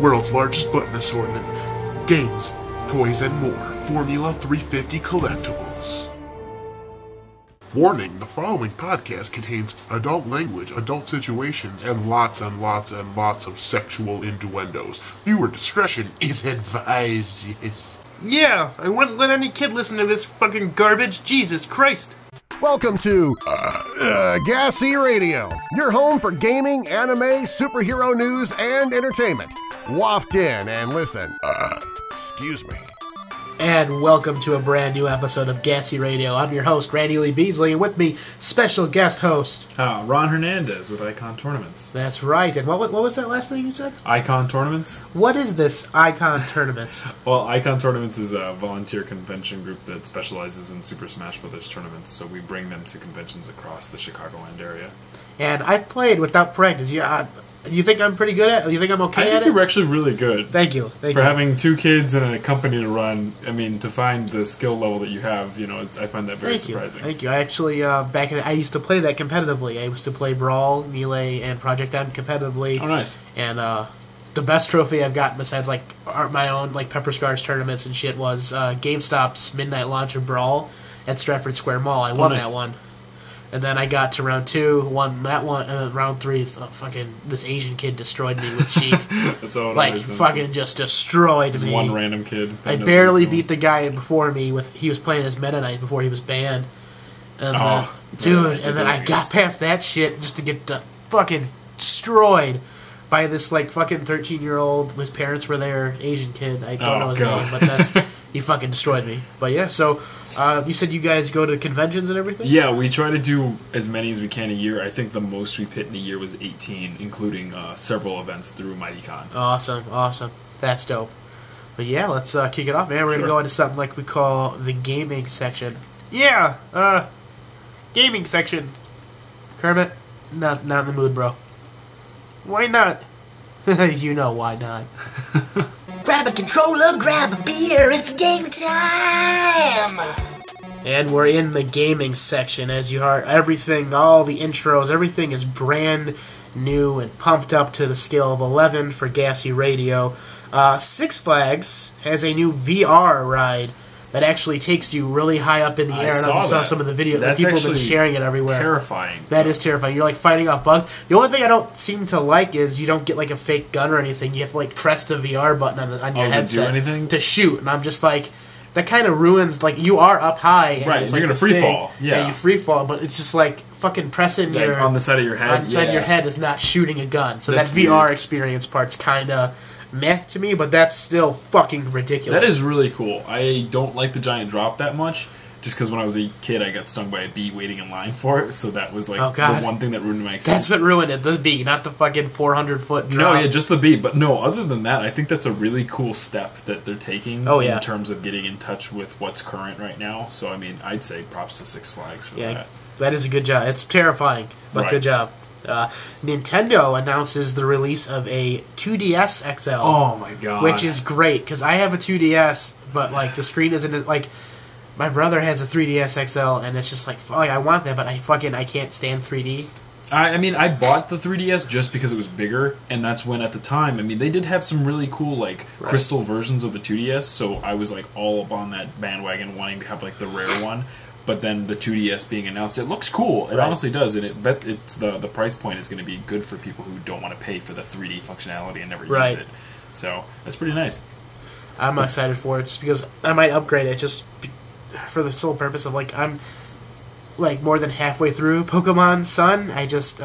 world's largest button assortment, games, toys, and more. Formula 350 collectibles. Warning, the following podcast contains adult language, adult situations, and lots and lots and lots of sexual innuendos. Viewer discretion is advised, yes. Yeah, I wouldn't let any kid listen to this fucking garbage. Jesus Christ. Welcome to GASE Radio, your home for gaming, anime, superhero news, and entertainment. Waft in and listen. Excuse me. And welcome to a brand new episode of GASE Radio. I'm your host, Randy Lee Beasley, and with me, special guest host... Ron Hernandez with Icon Tournaments. That's right. And what was that last thing you said? Icon Tournaments? What is this Icon Tournaments? Well, Icon Tournaments is a volunteer convention group that specializes in Super Smash Bros. Tournaments, so we bring them to conventions across the Chicagoland area. And I've played without practice. You think I'm pretty good at it? You think I'm okay at it? I think you're actually really good. Thank you. For having two kids and a company to run, I mean, to find the skill level that you have, you know, I find that very surprising. Thank you. I actually, I used to play that competitively. I used to play Brawl, Melee, and Project M competitively. Oh, nice. And the best trophy I've gotten besides, like, my own, like, PepperScar's tournaments and shit was GameStop's Midnight Launch of Brawl at Stratford Square Mall. I won that one. And then I got to round 2, won that one, and then round 3, this Asian kid destroyed me with cheek. That's all it like, is. fucking just destroyed me. One random kid. I barely beat the guy before me. He was playing as Meta Knight before he was banned. And then I got past that shit just to get fucking destroyed by this, like, fucking 13-year-old, his parents were there, Asian kid. I don't know his name, but he fucking destroyed me. But yeah, so... you said you guys go to conventions and everything? Yeah, we try to do as many as we can a year. I think the most we've hit in a year was 18, including several events through MightyCon. Awesome. That's dope. But yeah, let's kick it off, man. We're going to go into something like we call the gaming section. Yeah, gaming section. Kermit, not in the mood, bro. Why not? You know why not. Grab a controller, grab a beer, it's game time! And we're in the gaming section. As you heard, everything, all the intros, everything is brand new and pumped up to the scale of 11 for GASE Radio. Six Flags has a new VR ride that actually takes you really high up in the air. And I saw some of the video. People have been sharing it everywhere. Terrifying. That is terrifying. You're like fighting off bugs. The only thing I don't seem to like is you don't get like a fake gun or anything. You have to like press the VR button on your headset to shoot. And I'm just like, that kind of ruins, like, you are up high. And right, it's you're like going to free fall. Yeah, you free fall, but it's just like fucking pressing like on the side of your head. On the side of your head is not shooting a gun. So that VR experience part's kind of meh to me, but that's still fucking ridiculous. That is really cool. I don't like the giant drop that much, just because when I was a kid I got stung by a bee waiting in line for it, so that was like the one thing that ruined my experience. That's what ruined it, the bee, not the fucking 400-foot drop. No, yeah, just the bee. But no, other than that, I think that's a really cool step that they're taking in terms of getting in touch with what's current right now. So, I mean, I'd say props to Six Flags for that. That is a good job. It's terrifying, but good job. Nintendo announces the release of a 2DS XL. Oh my god. Which is great, because I have a 2DS, but like the screen isn't, like, my brother has a 3DS XL, and it's just like, I want that, but I can't stand 3D. I mean, I bought the 3DS just because it was bigger, and that's when, at the time, I mean, they did have some really cool, like, crystal versions of the 2DS, so I was, like, all up on that bandwagon wanting to have, like, the rare one. But then the 2DS being announced, it looks cool. It honestly does, and it's the price point is going to be good for people who don't want to pay for the 3D functionality and never use it. So that's pretty nice. I'm excited for it just because I might upgrade it just for the sole purpose of, like, I'm like more than halfway through Pokemon Sun. I just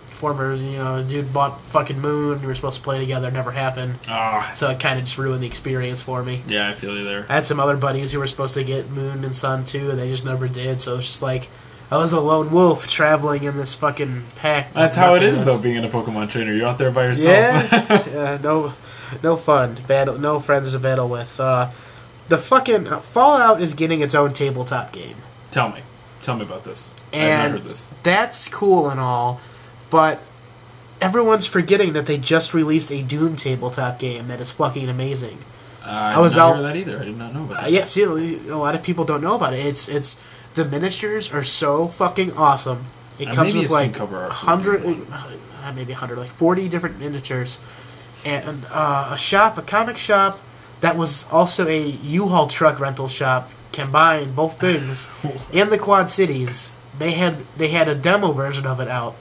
former, dude bought fucking Moon. We were supposed to play together. Never happened. So it kind of just ruined the experience for me. Yeah, I feel you there. I had some other buddies who were supposed to get Moon and Sun too, and they just never did. So it's just like, I was a lone wolf traveling in this fucking pack. That's how it is, though, being a Pokemon trainer. You're out there by yourself. Yeah, no fun. No friends to battle with. The fucking Fallout is getting its own tabletop game. Tell me about this. And I've not heard this. That's cool and all, but everyone's forgetting that they just released a Doom tabletop game that is fucking amazing. I did not hear that either. I did not know about that. Yeah, see, a lot of people don't know about it. It's the miniatures are so fucking awesome. It comes maybe with I've seen like cover art for the 100, maybe 100, like 40 different miniatures, and a comic shop that was also a U-Haul truck rental shop. Combined both things in the Quad Cities. They had a demo version of it out,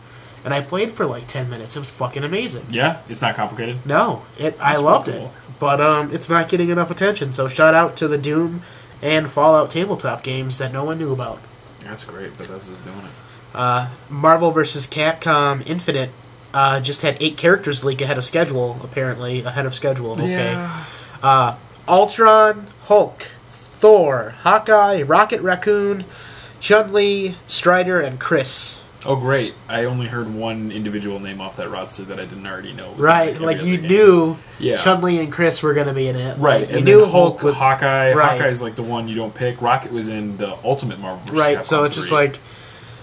and I played for like 10 minutes. It was fucking amazing. Yeah, it's not complicated. No, I loved it, but it's not getting enough attention. So shout out to the Doom and Fallout tabletop games that no one knew about. That's great. Bethesda's doing it. Marvel vs. Capcom Infinite just had 8 characters leak ahead of schedule. Apparently, ahead of schedule. Okay. Yeah. Ultron, Hulk, Thor, Hawkeye, Rocket Raccoon, Chun-Li, Strider, and Chris. Oh, great. I only heard one individual name off that roster that I didn't already know. Right, like you knew Yeah. Chun-Li and Chris were going to be in it. Right, Like, and you knew then Hulk was... Hawkeye. Right. Hawkeye's like the one you don't pick. Rocket was in the Ultimate Marvel vs. Right, Capcom so it's just 3. like...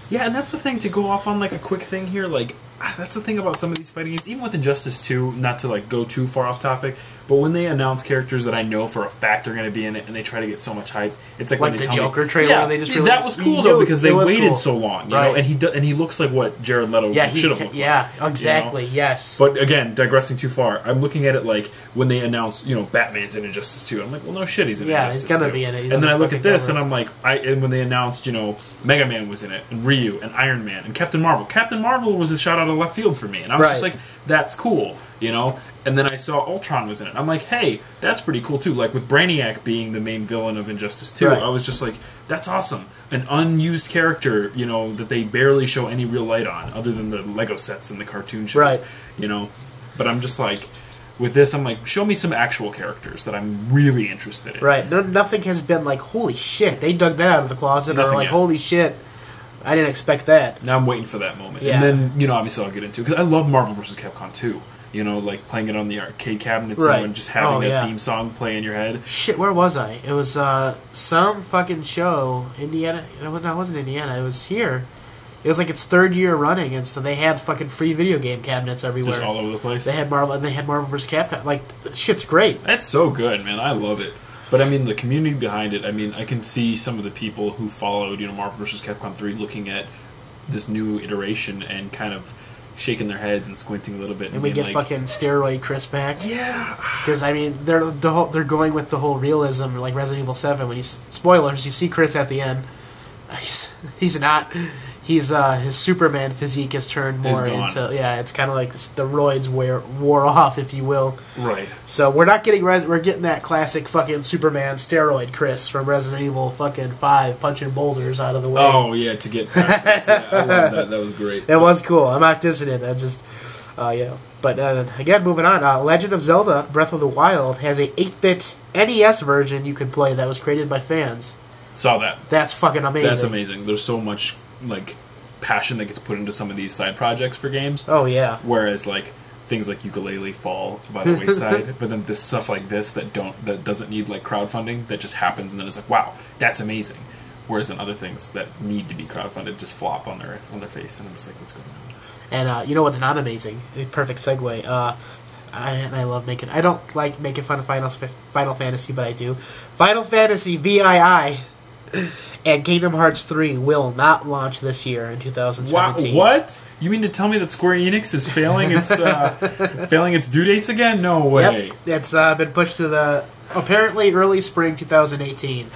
Yeah, and that's the thing, to go off on like a quick thing here, like, that's the thing about some of these fighting games, even with Injustice 2, not to like go too far off topic, but when they announce characters that I know for a fact are going to be in it and they try to get so much hype, it's like when they the tell Joker me, trailer yeah, they just that released. was cool You though knew because they it was waited cool. so long, you Right. know, and he looks like what Jared Leto should have looked yeah, like. exactly, You know? yes. But again, digressing too far, I'm looking at it like when they announce, Batman's in Injustice 2. I'm like, well, no shit, he's in Injustice 2. he's gonna be in it. He's And then on I the look at fucking this cover. and I'm like, and when they announced, Mega Man was in it, and Ryu, and Iron Man, and Captain Marvel. Captain Marvel was a shot out of left field for me, and I was just Right. like, that's cool, And then I saw Ultron was in it. I'm like, hey, that's pretty cool too. Like with Brainiac being the main villain of Injustice 2, Right. I was just like, that's awesome. An unused character, that they barely show any real light on, other than the Lego sets and the cartoon shows. Right. But I'm just like, with this, I'm like, show me some actual characters that I'm really interested in. Right, nothing has been like, holy shit, they dug that out of the closet, Nothing or like, yet. holy shit, I didn't expect that. Now I'm waiting for that moment. Yeah. And then, obviously I'll get into it. Because I love Marvel vs. Capcom 2. Like playing it on the arcade cabinets Right. and just having Oh, that yeah. theme song play in your head. Shit, where was I? It was some fucking show, Indiana. No, it wasn't Indiana. It was here. It was like its 3rd year running, and so they had fucking free video game cabinets everywhere. Just all over the place. They had Marvel vs. Capcom. Like, shit's great. That's so good, man. I love it. But I mean, the community behind it, I can see some of the people who followed, Marvel vs. Capcom 3 looking at this new iteration and kind of shaking their heads and squinting a little bit. And we being get like, fucking steroid Chris back. yeah. Because they're going with the whole realism, like Resident Evil 7. When spoilers, you see Chris at the end. He's not. His Superman physique has turned more into it's kind of like the roids wore off, if you will. Right. So we're not getting we're getting that classic fucking Superman steroid Chris from Resident Evil fucking 5 punching boulders out of the way. Oh yeah, to get past this. Yeah, I love that. That was great. It was cool. I'm not dissing it. I just But again, moving on. Legend of Zelda: Breath of the Wild has a 8-bit NES version you can play that was created by fans. Saw that. That's fucking amazing. That's amazing. There's so much passion that gets put into some of these side projects for games. Oh yeah. Whereas things like Ukulele fall by the wayside, but then this stuff like this that doesn't need crowdfunding, that just happens and then it's like, wow, that's amazing. Whereas then other things that need to be crowdfunded just flop on their face, and I'm just like, what's going on? And you know what's not amazing? A perfect segue. I love making. I don't like making fun of Final Fantasy, but I do. Final Fantasy VII and Kingdom Hearts 3 will not launch this year in 2017. What? You mean to tell me that Square Enix is failing its due dates again? No way. Yep, it's been pushed to the apparently early spring 2018.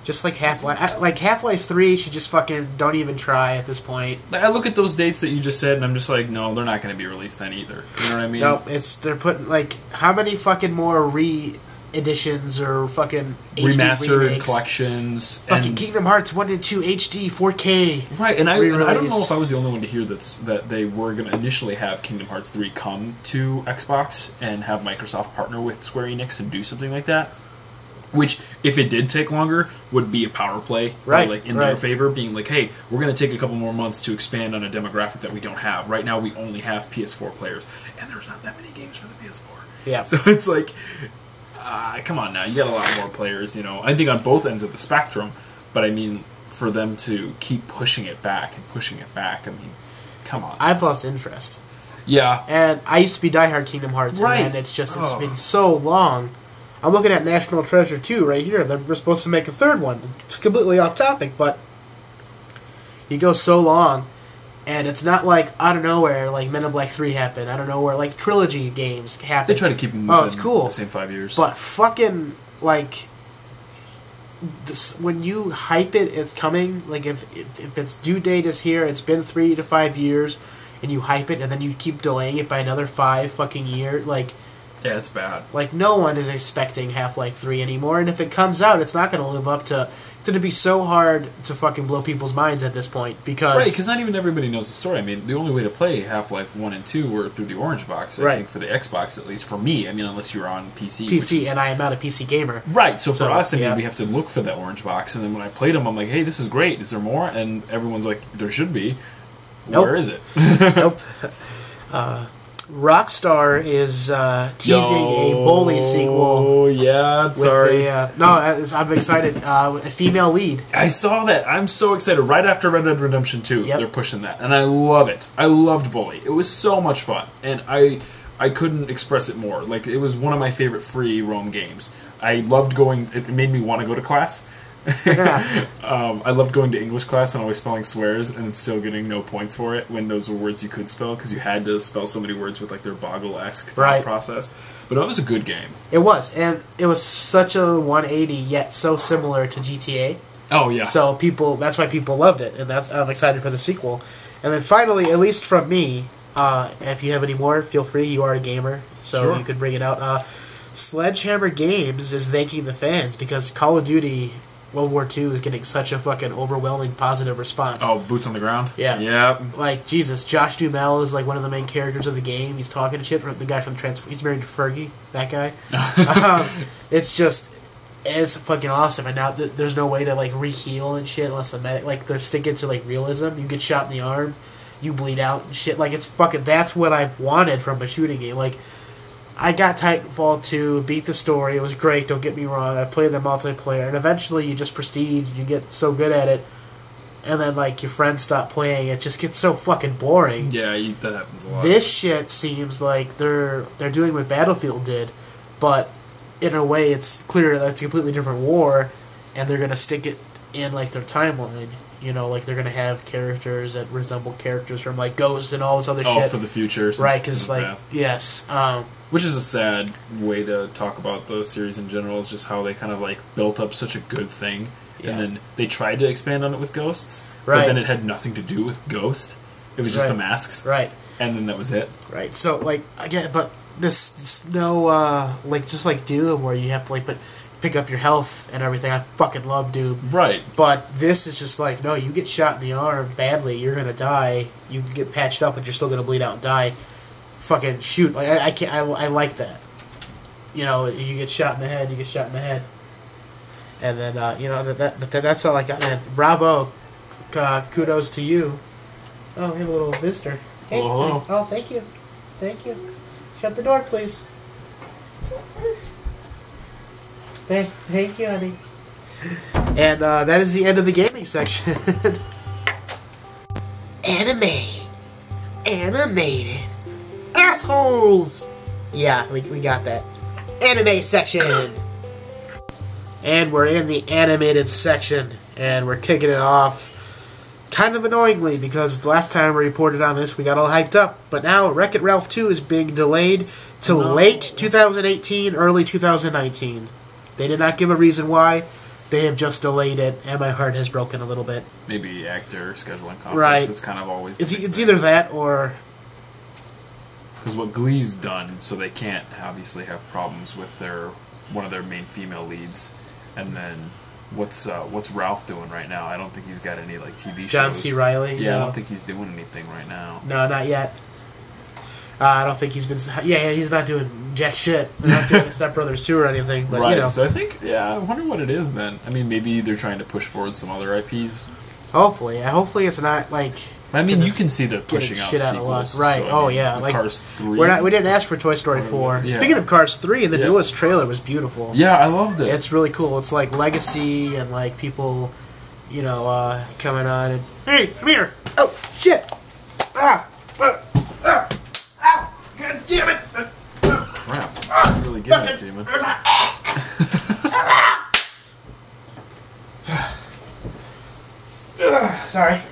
Just like Half-Life. Like Half-Life 3 should just fucking don't even try at this point. I look at those dates that you just said, and I'm just like, no, they're not going to be released then either. You know what I mean? Nope, they're putting how many fucking more editions or fucking HD remastered remakes? collections. Fucking and Kingdom Hearts 1 and 2 HD 4K. right, and I don't know re-release. if I was the only one to hear that they were going to initially have Kingdom Hearts 3 come to Xbox and have Microsoft partner with Square Enix and do something like that. Which, if it did take longer, would be a power play, right? In their favor, being like, "Hey, we're going to take a couple more months to expand on a demographic that we don't have. Right now, we only have PS4 players, and there's not that many games for the PS4. Yeah. So it's like, come on now, you got a lot more players. I think on both ends of the spectrum. But I mean, for them to keep pushing it back and pushing it back, I mean, come on. I've lost interest. Yeah. And I used to be diehard Kingdom Hearts, Right. and it's been so long. I'm looking at National Treasure 2 right here. We're supposed to make a third one. It's completely off topic, but you go so long, And it's not like out of nowhere, like Men in Black 3 happened. Out of nowhere, like trilogy games happen. They try to keep them it's cool. the same 5 years. But fucking, like, this, when you hype it, it's coming. Like, if its due date is here, it's been 3 to 5 years, and you hype it, and then you keep delaying it by another 5 fucking years, like... Yeah, it's bad. Like, no one is expecting Half-Life 3 anymore, and if it comes out, it's not going to live up to... It'd be so hard to fucking blow people's minds at this point, because... Right, because not even everybody knows the story. I mean, the only way to play Half-Life 1 and 2 were through the Orange Box, I think, for the Xbox, at least for me. I mean, unless you're on PC. PC, and I am not a PC gamer. Right, so for us, I mean, we have to look for that Orange Box, and then when I played them, I'm like, hey, this is great. Is there more? And everyone's like, there should be. Nope. Where is it? Nope. Rockstar is teasing a Bully sequel. Oh, yeah, sorry. I'm excited. A female lead. I saw that. I'm so excited. Right after Red Dead Redemption 2, Yep. they're pushing that. And I love it. I loved Bully. It was so much fun. And I couldn't express it more. Like, it was one of my favorite free roam games. I loved going... It made me want to go to class. I loved going to English class and always spelling swears and still getting no points for it when those were words you could spell because you had to spell so many words with like their Boggle-esque process. But it was a good game. It was, and it was such a 180 yet so similar to GTA. Oh yeah. So that's why people loved it, and I'm excited for the sequel. And then finally, at least from me, if you have any more, feel free. You are a gamer, so you could bring it out. Sledgehammer Games is thanking the fans because Call of Duty World War II is getting such a fucking overwhelming positive response. Oh, boots on the ground? Yeah. Yep. Like, Jesus, Josh Duhamel is like one of the main characters of the game. He's talking to shit. The guy from he's married to Fergie, that guy. It's fucking awesome. And now there's no way to like re-heal and shit unless the medic, like, they're sticking to like realism. You get shot in the arm, you bleed out and shit. Like, it's fucking, that's what I've wanted from a shooting game. Like, I got Titanfall 2, beat the story, it was great, don't get me wrong, I played the multiplayer, and eventually you just prestige, you get so good at it, and then, like, your friends stop playing, it just gets so fucking boring. Yeah, that happens a lot. This shit seems like they're doing what Battlefield did, but in a way it's clear that it's a completely different war, and they're gonna stick it in, like, their timeline. You know, like, they're going to have characters that resemble characters from, like, Ghost and all this other shit. Oh, for the future. Right, because, like, past. Yes. Which is a sad way to talk about the series in general, is just how they kind of, like, built up such a good thing, and then they tried to expand on it with Ghosts, but then it had nothing to do with Ghost. It was just the masks. Right. And then that was it. Right. So, like, again, but this no, like, just like Doom, where you have to, like, pick up your health and everything. I fucking love Doom. Right. But this is just like, no, you get shot in the arm badly, you're gonna die. You can get patched up, but you're still gonna bleed out and die. Fucking shoot. Like, I can't. I like that. You know, you get shot in the head. You get shot in the head. And then you know that's all I got. Man, bravo. Kudos to you. Oh, we have a little visitor. Hey. Hello. Oh, thank you. Thank you. Shut the door, please. Thank you, honey. And that is the end of the gaming section. Anime. Animated. Assholes! Yeah, we got that. Anime section! And we're in the animated section, and we're kicking it off kind of annoyingly, because the last time we reported on this, we got all hyped up. But now, Wreck-It Ralph 2 is being delayed to late 2018, early 2019. They did not give a reason why. They have just delayed it, and my heart has broken a little bit. Maybe actor scheduling conflicts. Right. It's kind of always... It's either that or... Because what Glee's done, so they can't obviously have problems with one of their main female leads. And then what's Ralph doing right now? I don't think he's got any like TV shows. John C. Reilly? Yeah, No. I don't think he's doing anything right now. No, not yet. I don't think he's been... Yeah, he's not doing jack shit. They're not doing Step Brothers 2 or anything. But, Right, you know. so I think, I wonder what it is then. I mean, maybe they're trying to push forward some other IPs. Hopefully. Hopefully it's not like... I mean, you can see they're pushing out shit out sequels. of luck. Right, So, I mean, yeah. with Like, Cars 3. we didn't ask for Toy Story 4. Yeah. Speaking of Cars 3, the newest trailer was beautiful. Yeah, I loved it. It's really cool. It's like legacy and like people, you know, coming on and... Hey, come here! Oh, shit! Ah! Ow! God damn it! Crap. I'm really getting it to you, man. Sorry.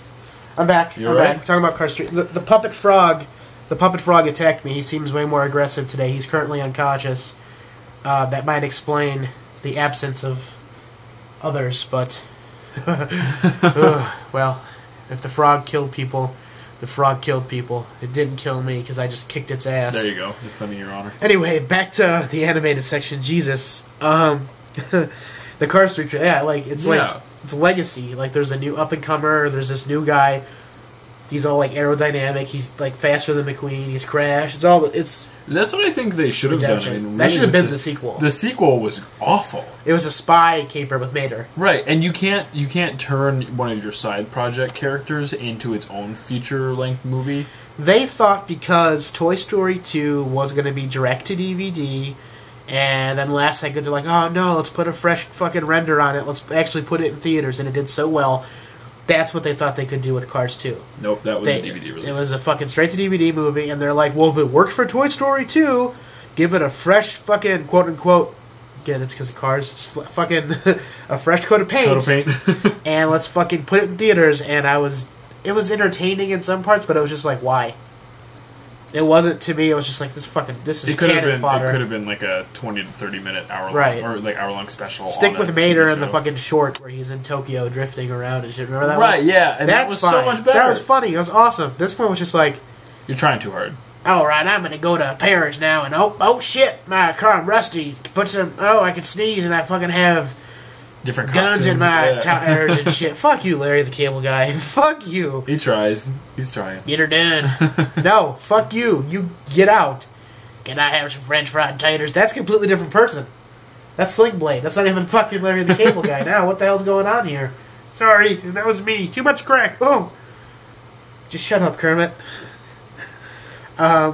I'm back. You're I'm right. back. We're talking about Car Street. The puppet frog. The puppet frog attacked me. He seems way more aggressive today. He's currently unconscious. That might explain the absence of others, but well, if the frog killed people, the frog killed people. It didn't kill me because I just kicked its ass. There you go. Defending your honor. Anyway, back to the animated section. Jesus, the Car Street. Yeah, like it's legacy. Like there's a new up and comer. There's this new guy. He's all like aerodynamic. He's like faster than McQueen. He's Crash. That's what I think they should have done. I mean, that really should have been the sequel. The sequel was awful. It was a spy caper with Mater. Right, and you can't turn one of your side project characters into its own feature length movie. They thought because Toy Story 2 was going to be direct to DVD, and then last second they're like, oh no, let's put a fresh fucking render on it. Let's actually put it in theaters, and it did so well. That's what they thought they could do with Cars 2. Nope, that was a DVD release. It was a fucking straight-to-DVD movie, and they're like, well, if it worked for Toy Story 2, give it a fresh fucking, quote-unquote, again, it's because of Cars, fucking a fresh coat of paint. And let's fucking put it in theaters, and it was entertaining in some parts, but it was just like, why? It wasn't, to me, it was just like, this is cannon fodder. It could have been like a 20 to 30 minute hour-long, right. or like hour-long special. Stick with Mater and the fucking short where he's in Tokyo drifting around and shit. Remember that right, one? Yeah. And that's that was so much better. That was funny. It was awesome. This one was just like... You're trying too hard. Alright, I'm gonna go to Paris now and oh shit, my car, I'm rusty. I can sneeze and I fucking have... Different guns in my tires and shit. Fuck you, Larry the Cable Guy. Fuck you. He tries. He's trying. Get her done. No, fuck you. You get out. Can I have some French fried taters? That's a completely different person. That's Sling Blade. That's not even fucking Larry the Cable Guy now. What the hell's going on here? Sorry, that was me. Too much crack. Oh. Just shut up, Kermit. A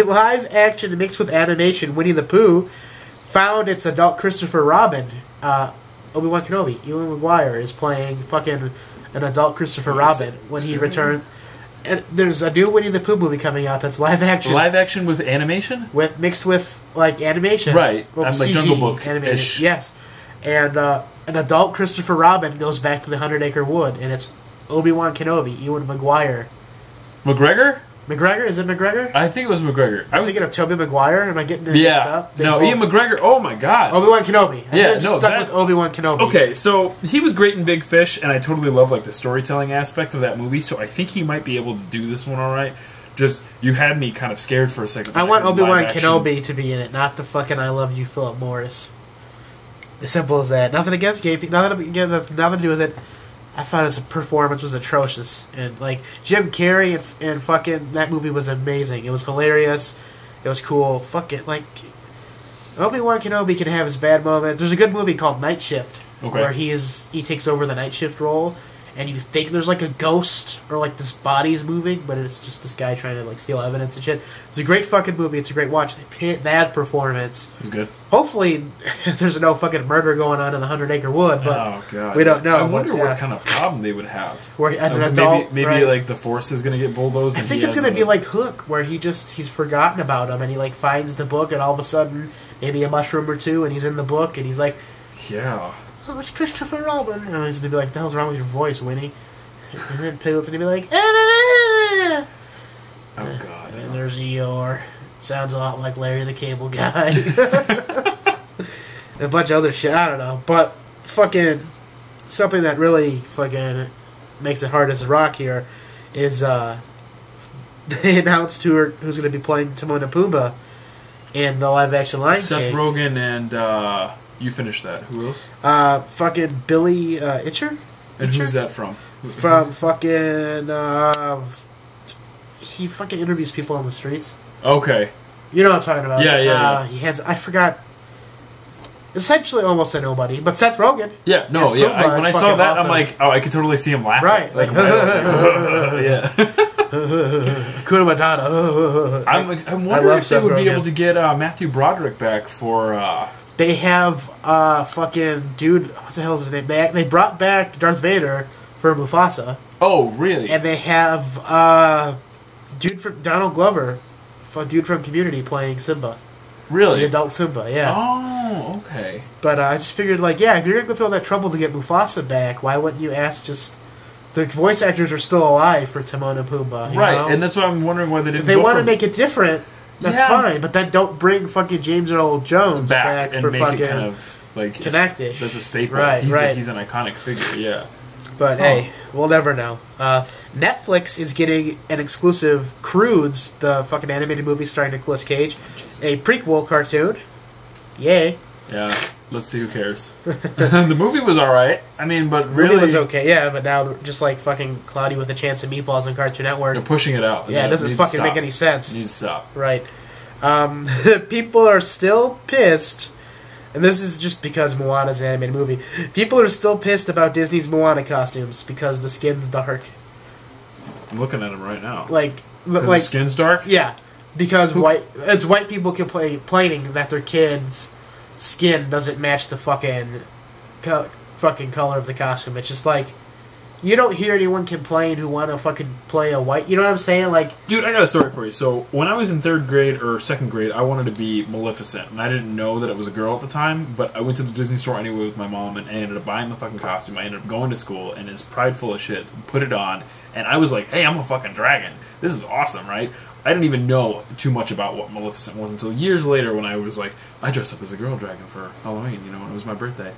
live action mixed with animation Winnie the Pooh found its adult Christopher Robin. Obi-Wan Kenobi, Ewan McGuire, is playing fucking an adult Christopher Robin when he returned. And there's a new Winnie the Pooh movie coming out that's live action. Live action with animation? Mixed with, like, animation. Right. Well, like CG Jungle Book-ish. animated. Yes. And an adult Christopher Robin goes back to the 100 Acre Wood, and it's Obi-Wan Kenobi, Ewan McGuire. McGregor? McGregor? Is it McGregor? I think it was McGregor. I was thinking of Tobey Maguire. Am I getting it mixed up? No, Ian McGregor. Oh my god. Obi-Wan Kenobi. I stuck with Obi-Wan Kenobi. Okay, so he was great in Big Fish, and I totally love like the storytelling aspect of that movie. So I think he might be able to do this one all right. Just you had me kind of scared for a second. I want Obi-Wan Kenobi to be in it, not the fucking I Love You Philip Morris. As simple as that. Nothing against gay people. That's nothing to do with it. I thought his performance was atrocious, and like Jim Carrey and fucking that movie was amazing. It was hilarious. It was cool. Fuck it, like Obi-Wan Kenobi can have his bad moments. There's a good movie called Night Shift where he takes over the night shift role, and you think there's like a ghost or like this body is moving, but it's just this guy trying to like steal evidence and shit. It's a great fucking movie. It's a great watch. That performance. It was good. Hopefully, there's no fucking murder going on in the 100 Acre Wood, but we don't know. I wonder what kind of problem they would have. Where an adult, maybe right? Like the Force is going to get bulldozed. I think it's going to be like Hook, where he's forgotten about him, and he like finds the book, and all of a sudden, maybe a mushroom or two, and he's in the book, and he's like, yeah. Oh, it's Christopher Robin. And he's going to be like, the hell's wrong with your voice, Winnie? And then Piglet's going to be like, oh, God. And there's Eeyore. Sounds a lot like Larry the Cable Guy. A bunch of other shit, I don't know. But fucking something that really fucking makes it hard as a rock here is they announced who's going to be playing Timon and Pumbaa in the live action Lion King. Seth Rogen and you finished that. Who else? Fucking Billy Itcher. And who's that from? From fucking he fucking interviews people on the streets. Okay. You know what I'm talking about. Yeah. He has, I forgot, essentially almost a nobody, but Seth Rogen. Yeah, no, yeah. When I saw that, awesome. I'm like, oh, I could totally see him laughing. Right. Like, yeah. Hakuna Matata. I'm wondering if they would be able to get Matthew Broderick back for... They have fucking dude, what the hell is his name? They brought back Darth Vader for Mufasa. Oh, really? And they have dude from Donald Glover, dude from Community playing Simba. Really? The adult Simba, yeah. Oh, okay. But I just figured, like, yeah, if you're going to go through all that trouble to get Mufasa back, why wouldn't you ask just the voice actors are still alive for Timon and Pumbaa. Right, know? and that's why I'm wondering why they didn't. If they want to make it different, that's Yeah. fine. But then don't bring fucking James Earl Jones back and for make fucking it kind of like Connect-ish. That's a staple. Right, right. He's an iconic figure. Yeah. But hey, we'll never know. Netflix is getting an exclusive Croods, the fucking animated movie starring Nicolas Cage, a prequel cartoon. Yay. Yeah. Let's see who cares. The movie was alright. I mean, but The really... movie was okay, yeah, but now just like fucking Cloudy with a Chance of Meatballs on Cartoon Network. They're pushing it out. Yeah, it doesn't fucking make any sense. It needs to stop. Right. People are still pissed, and this is just because Moana's an animated movie. People are still pissed about Disney's Moana costumes because the skin's dark. I'm looking at him right now. Like the skin's dark? Yeah, because white people complaining that their kids' skin doesn't match the fucking color of the costume. It's just like, you don't hear anyone complain who want to fucking play a white. You know what I'm saying? Like, dude, I got a story for you. So when I was in 3rd grade or 2nd grade, I wanted to be Maleficent, and I didn't know that it was a girl at the time. But I went to the Disney store anyway with my mom, and I ended up buying the fucking costume. I ended up going to school, and it's prideful as shit. Put it on, and I was like, "Hey, I'm a fucking dragon. This is awesome, right?" I didn't even know too much about what Maleficent was until years later when I was like, I dressed up as a girl dragon for Halloween, you know, when it was my birthday.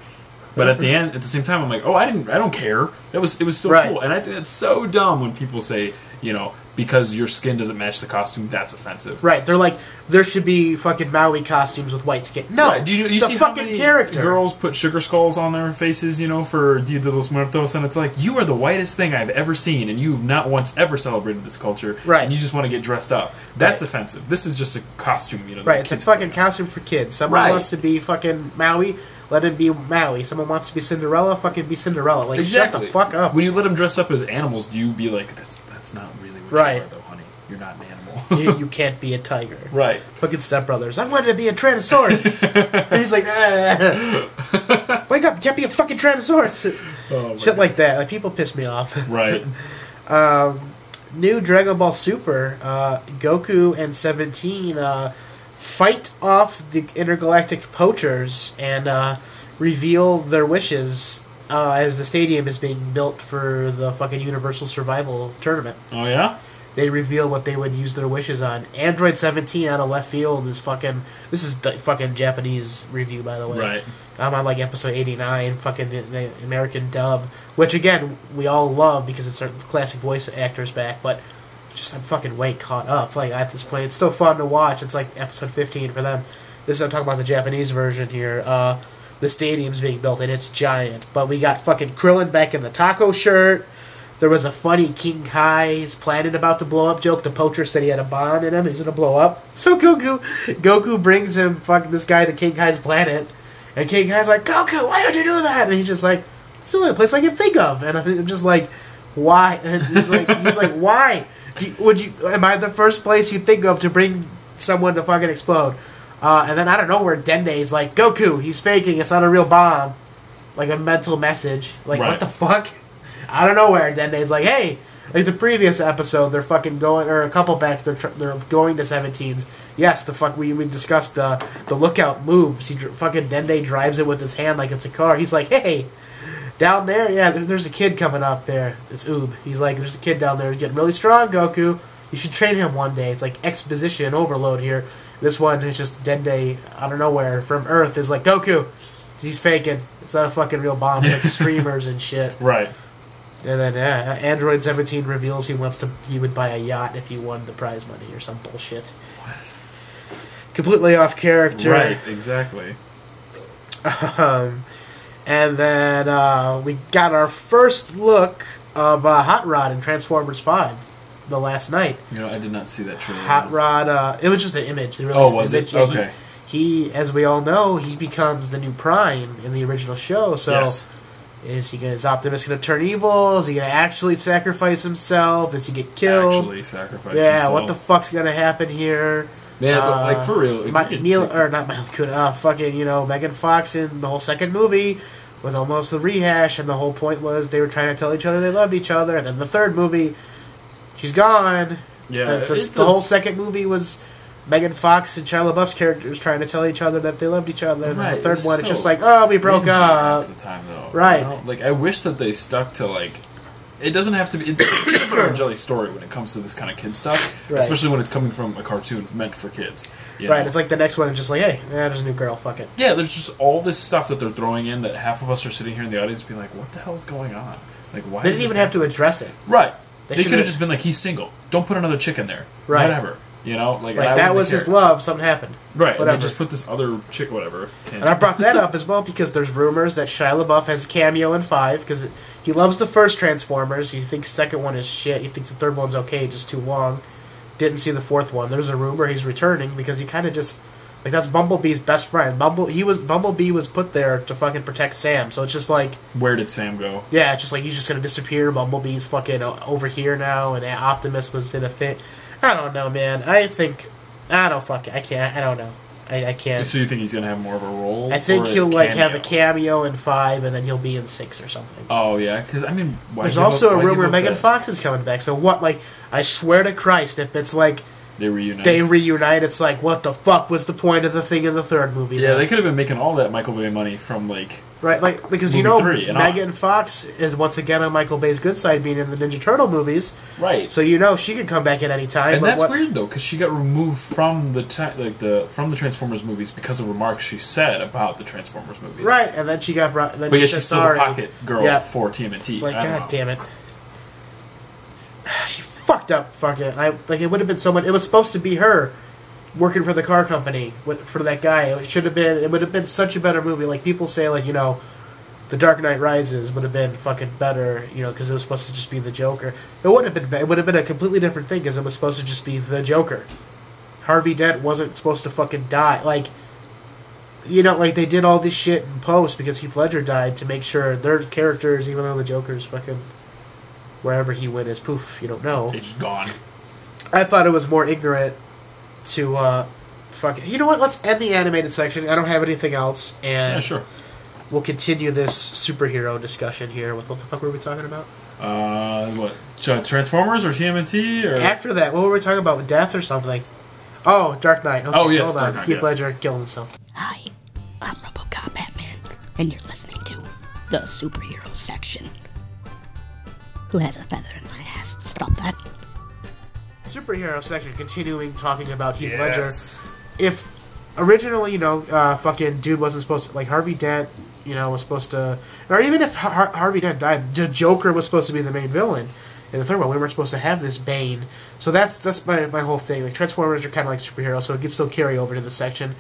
But at the same time, I'm like, oh, I don't care. It was so cool, and it's so dumb when people say, you know, because your skin doesn't match the costume, that's offensive. Right? They're like, there should be fucking Maui costumes with white skin. No, right. You it's see a how fucking many character. Girls put sugar skulls on their faces, you know, for Dia de los Muertos, and it's like, you are the whitest thing I've ever seen, and you've not once ever celebrated this culture, right? And you just want to get dressed up. That's offensive. This is just a costume, you know. Right? It's a fucking costume for kids. Someone wants to be fucking Maui. Let it be Maui. Someone wants to be Cinderella, fucking be Cinderella. Like, shut the fuck up. When you let them dress up as animals, do you be like, that's not really what you are, though, honey. You're not an animal. you can't be a tiger. Right. Fucking Step Brothers. I wanted to be a Tyrannosaurus. And he's like, wake up, you can't be a fucking Tyrannosaurus. Oh, shit like that. Like, people piss me off. Right. New Dragon Ball Super, Goku and 17 fight off the intergalactic poachers and reveal their wishes as the stadium is being built for the fucking Universal Survival Tournament. Oh, yeah? They reveal what they would use their wishes on. Android 17 out of left field is fucking... This is the fucking Japanese review, by the way. Right. I'm on, like, episode 89, fucking the American dub. Which, again, we all love because it's our classic voice actors back, but just I'm fucking way caught up. Like, at this point, it's still fun to watch. It's, like, episode 15 for them. This is, I'm talking about the Japanese version here. The stadium's being built, and it's giant. But we got fucking Krillin back in the taco shirt. There was a funny King Kai's planet about to blow up joke. The poacher said he had a bomb in him. He was going to blow up. So Goku brings him, fucking this guy to King Kai's planet. And King Kai's like, Goku, why would you do that? And he's just like, it's the only place I can think of. And I'm just like, why? And he's like, why? Am I the first place you think of to bring someone to fucking explode? And then I don't know where Dende's like, Goku, he's faking. It's not a real bomb. Like a mental message. Like, What the fuck? I don't know where Dende's like, hey, like the previous episode, they're fucking going, or a couple back, they're going to 17s. Yes, the fuck, we discussed the lookout moves. Fucking Dende drives it with his hand like it's a car. He's like, hey, down there, yeah, there's a kid coming up there. It's Oob. He's like, there's a kid down there. He's getting really strong, Goku. You should train him one day. It's like exposition overload here. This one is just Dende out of nowhere from Earth is like, Goku, he's faking. It's not a fucking real bomb. It's like streamers and shit. Right. And then Android 17 reveals he would buy a yacht if he won the prize money or some bullshit. What? Completely off character. Right, exactly. And then we got our first look of Hot Rod in Transformers 5 the last night. You know, I did not see that trailer. Hot Rod, it was just an image. Was it? Okay. He, as we all know, he becomes the new Prime in the original show, so... Yes. Is Optimus going to turn evil? Is he going to actually sacrifice himself? Does he get killed? Actually sacrifice himself. Yeah, what the fuck's going to happen here? Man, but like for real. Fucking, Megan Fox in the whole second movie was almost a rehash, and the whole point was they were trying to tell each other they loved each other, and then the third movie, she's gone. Yeah. The whole second movie was Megan Fox and Shia LaBeouf's characters trying to tell each other that they loved each other. And then the third one, it's just like, oh, we broke up. Half the time, though. Right. Like, I wish that they stuck to, like, it doesn't have to be. It's a peanut butter and jelly story when it comes to this kind of kid stuff, Right. especially when it's coming from a cartoon meant for kids. You Right, know? it's like the next one is just like, hey, there's a new girl, fuck it. Yeah, there's just all this stuff that they're throwing in that half of us are sitting here in the audience being like, what the hell is going on? Like, why? They didn't even have to address it. Right. They They could should've- have just been like, he's single. Don't put another chick in there. Right. Whatever. You know, like Right, that was his love, something happened. Right. Whatever. And they just put this other chick, whatever. And I brought that up as well because there's rumors that Shia LaBeouf has a cameo in 5 because he loves the first Transformers. He thinks the second one is shit. He thinks the third one's okay, just too long. Didn't see the fourth one. There's a rumor he's returning because he kind of just like that's Bumblebee's best friend. Bumblebee was put there to fucking protect Sam. So it's just like Where did Sam go? yeah, it's just like he's just gonna disappear. Bumblebee's fucking over here now, and Optimus was in a thing. I don't know, man. I don't know. I can't. So you think he's gonna have more of a role? I think or a he'll like have a cameo? cameo in 5, and then he'll be in 6 or something. Oh yeah, because I mean, why There's give also up- a why rumor give up Megan that- Fox is coming back. So what? Like, I swear to Christ, if it's like They reunite. they reunite, it's like, what the fuck was the point of the thing in the third movie? Yeah, then? they could have been making all that Michael Bay money from like. Right, like because you Movie know 3 and Megan Fox is once again on Michael Bay's good side, being in the Ninja Turtle movies. Right. So you know she can come back at any time. And but that's what, weird though, because she got removed from the from the Transformers movies because of remarks she said about the Transformers movies. Right, and then she got brought. Then But she yeah, said she's still sorry. the pocket girl Yeah. for TMNT. Like, I don't god know. damn it. She fucked up. Fucking. It would have been so much. It was supposed to be her working for the car company for that guy. It should have been. It would have been such a better movie. Like people say, like The Dark Knight Rises would have been fucking better, because it was supposed to just be the Joker. It wouldn't have been. It would have been a completely different thing because it was supposed to just be the Joker. Harvey Dent wasn't supposed to fucking die. Like they did all this shit in post because Heath Ledger died to make sure their characters, even though the Joker's fucking wherever he went is poof, you don't know. It's gone. I thought it was more ignorant to fucking. You know what? Let's end the animated section. I don't have anything else, and Yeah, sure. we'll continue this superhero discussion here with what the fuck were we talking about? What? Transformers or TMNT or? After that, what were we talking about? With death or something? Oh, Dark Knight. Okay, Oh, yes, hold on. Dark Knight, Heath yes. Ledger killing himself. Hi, I'm RoboCop Batman, and you're listening to the superhero section. Who has a feather in my ass? Stop that. Superhero section, continuing talking about Heath Yes. Ledger. If originally, fucking dude wasn't supposed to, like Harvey Dent, was supposed to, or even if Harvey Dent died, the Joker was supposed to be the main villain in the third one. We weren't supposed to have this Bane. So that's my whole thing. Like Transformers are kind of like superheroes, so it could still carry over to this section.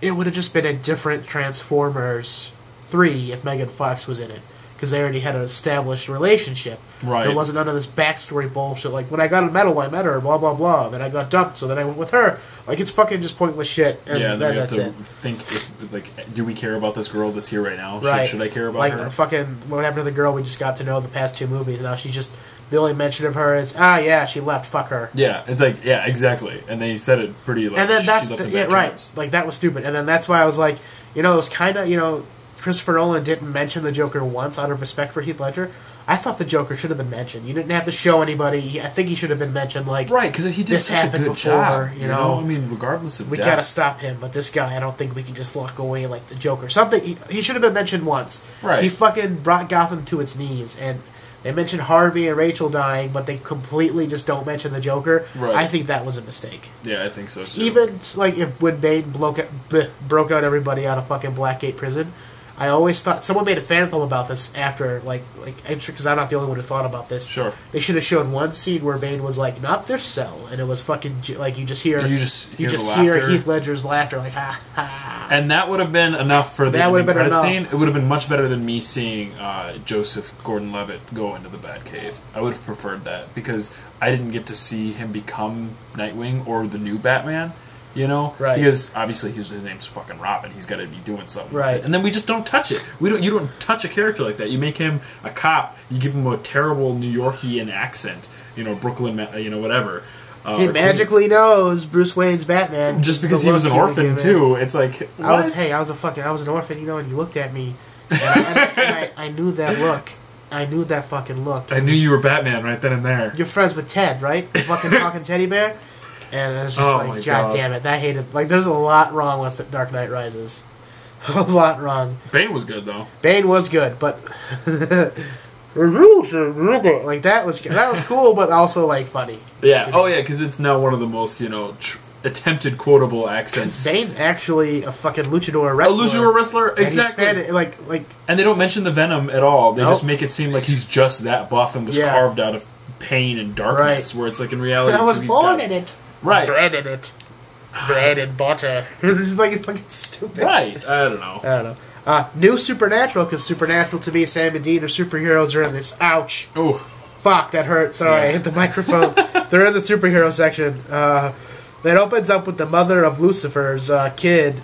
It would have just been a different Transformers 3 if Megan Fox was in it. Because they already had an established relationship. Right. There wasn't none of this backstory bullshit. Like, when I got a medal, I met her, blah, blah, blah. Then I got dumped, so then I went with her. Like, it's fucking just pointless shit. And Yeah, then we have that's to it. think if do we care about this girl that's here right now? Right. Should I care about like, her? fucking, what happened to the girl we just got to know the past 2 movies? Now she's just, the only mention of her is, yeah, she left, fuck her. Yeah, it's like exactly, and they said it pretty like. And then she that's, left in yeah, bad right. terms. Like, that was stupid. And then that's why I was like, it was kind of, Christopher Nolan didn't mention the Joker once out of respect for Heath Ledger. I thought the Joker should have been mentioned. You didn't have to show anybody. I think he should have been mentioned. Like, Right, because he did this such a happened good before, job. you know? I mean, regardless of we death. gotta stop him. But this guy, I don't think we can just walk away like the Joker. Something he should have been mentioned once. Right. He fucking brought Gotham to its knees, and they mentioned Harvey and Rachel dying, but they completely just don't mention the Joker. Right. I think that was a mistake. Yeah, I think so too. Even like if when Bane broke out everybody out of fucking Blackgate prison, I always thought someone made a fan film about this after like because I'm not the only one who thought about this. Sure. They should have shown one scene where Bane was like not their cell, and it was fucking like you just hear You just hear the laughter. Heath Ledger's laughter like ha ha. And that would have been enough for the That would have been credit enough. scene. It would have been much better than me seeing Joseph Gordon-Levitt go into the Batcave. I would have preferred that because I didn't get to see him become Nightwing or the new Batman. Right. Because obviously his name's fucking Robin. He's got to be doing something. with Right. it. And then we just don't touch it. You don't touch a character like that. You make him a cop. You give him a terrible New Yorkian accent. Brooklyn. Whatever. He or magically knows Bruce Wayne's Batman just The because he was an look orphan would give too. It's like I was what? I was an orphan, and you looked at me, and I knew that look. I knew that fucking look. I knew you were Batman right then and there. You're friends with Ted, right? The fucking talking teddy bear. And it was just Oh like, my God God. damn it, I hated. Like, there's a lot wrong with Dark Knight Rises. A lot wrong. Bane was good though. Bane was good, but Like that was cool, but also like funny. Yeah. Oh yeah, because it's now one of the most attempted quotable accents. Zane's actually a fucking luchador wrestler. A luchador wrestler, exactly. And they don't mention the venom at all. They just make it seem like he's just that buff and was carved out of pain and darkness. Right. Where it's like in reality, I was born in it. Right. Bred in it. Bread and butter. It's like it's fucking stupid. Right. I don't know. New Supernatural, because Supernatural to me, Sam and Dean are superheroes are in this. Ouch. Oh. Fuck, that hurt. Sorry, I hit the microphone. They're in the superhero section. That opens up with the mother of Lucifer's kid.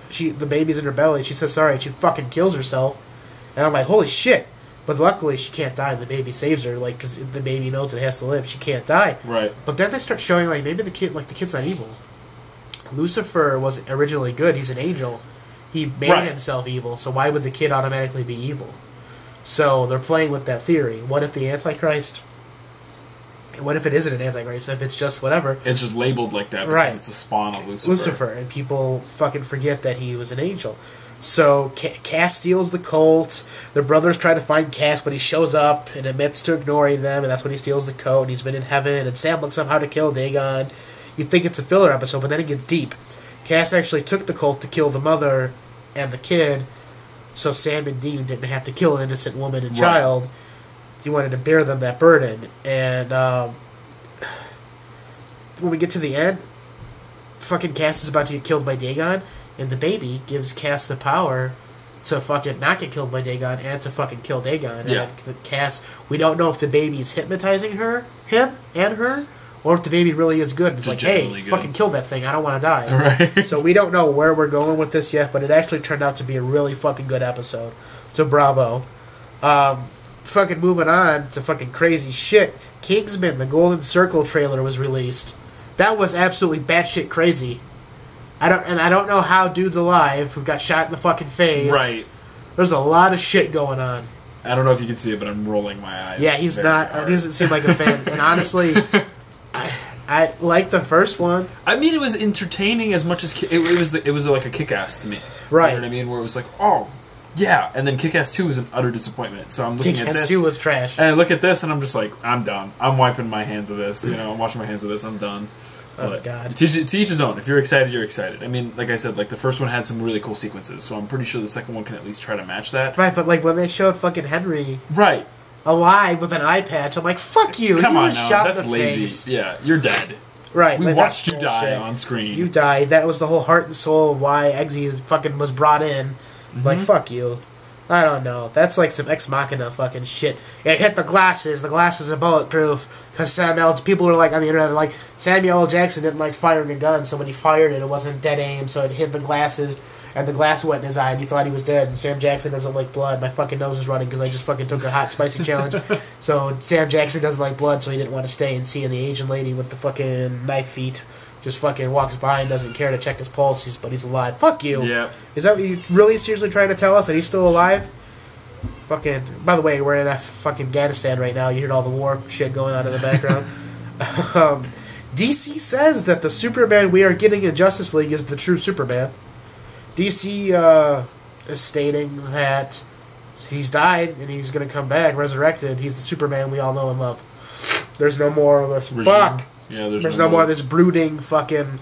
The baby's in her belly. She says sorry. She fucking kills herself. And I'm like, holy shit. But luckily, she can't die. The baby saves her, like, because the baby knows it has to live. She can't die. Right. But then they start showing, like, maybe the kid's not evil. Lucifer was originally good. He's an angel. He made himself evil. So why would the kid automatically be evil? So they're playing with that theory. What if the Antichrist? What if it isn't an Antichrist? If it's just whatever? It's just labeled like that because it's the spawn of Lucifer. And people fucking forget that he was an angel. So Cass steals the colt. Their brothers try to find Cass, but he shows up and admits to ignoring them, and that's when he steals the coat, and he's been in heaven, and Sam looks up how to kill Dagon. You'd think it's a filler episode, but then it gets deep. Cass actually took the colt to kill the mother and the kid, so Sam and Dean didn't have to kill an innocent woman and child. He wanted to bear them that burden. And when we get to the end, fucking Cass is about to get killed by Dagon, and the baby gives Cass the power to fucking not get killed by Dagon and to fucking kill Dagon. Yeah. And Cass, we don't know if the baby's hypnotizing him and her, or if the baby really is good. It's just like, hey, fucking kill that thing. I don't want to die. Right. So we don't know where we're going with this yet, but it actually turned out to be a really fucking good episode. So bravo. Fucking moving on to fucking crazy shit. Kingsman, the Golden Circle trailer was released. That was absolutely batshit crazy. I don't know how dude's alive who got shot in the fucking face. Right. There's a lot of shit going on. I don't know if you can see it, but I'm rolling my eyes. Yeah, he's not. He doesn't seem like a fan. And honestly, I like the first one. I mean, it was entertaining as much as it was like a Kick-Ass to me. Right. You know what I mean? Where it was like, oh, yeah, and then Kick-Ass 2 was an utter disappointment. So I'm looking at this. Kick-Ass 2 was trash. And I look at this, and I'm just like, I'm done. I'm wiping my hands of this. I'm washing my hands of this. I'm done. Oh, God. To each his own. If you're excited, you're excited. I mean, like I said, like the first one had some really cool sequences, so I'm pretty sure the second one can at least try to match that. Right, but like when they showed fucking Henry alive with an eye patch, I'm like, fuck you. Come on was now, shot that's in the lazy. Face. Yeah, you're dead. Right. We like, watched you bullshit. die on screen. You died. That was the whole heart and soul of why Eggsy fucking was brought in. Like, fuck you. I don't know. That's like some Ex Machina fucking shit. It hit the glasses. The glasses are bulletproof. Because people were like on the internet, like, Samuel L. Jackson didn't like firing a gun, so when he fired it, it wasn't dead aim, so it hit the glasses, and the glass went in his eye, and he thought he was dead. And Sam Jackson doesn't like blood. My fucking nose is running because I just fucking took a hot spicy challenge. So Sam Jackson doesn't like blood, so he didn't want to stay and see. And the Asian lady with the fucking knife feet just fucking walks by and doesn't care to check his pulse, but he's alive. Fuck you. Yeah. Is that what you really seriously trying to tell us, that he's still alive? Fucking. By the way, we're in fucking Afghanistan right now. You heard all the war shit going on in the background. DC says that the Superman we are getting in Justice League is the true Superman. DC is stating that he's died and he's going to come back resurrected. He's the Superman we all know and love. There's no more of this fuck. Yeah, there's no more of this brooding fucking.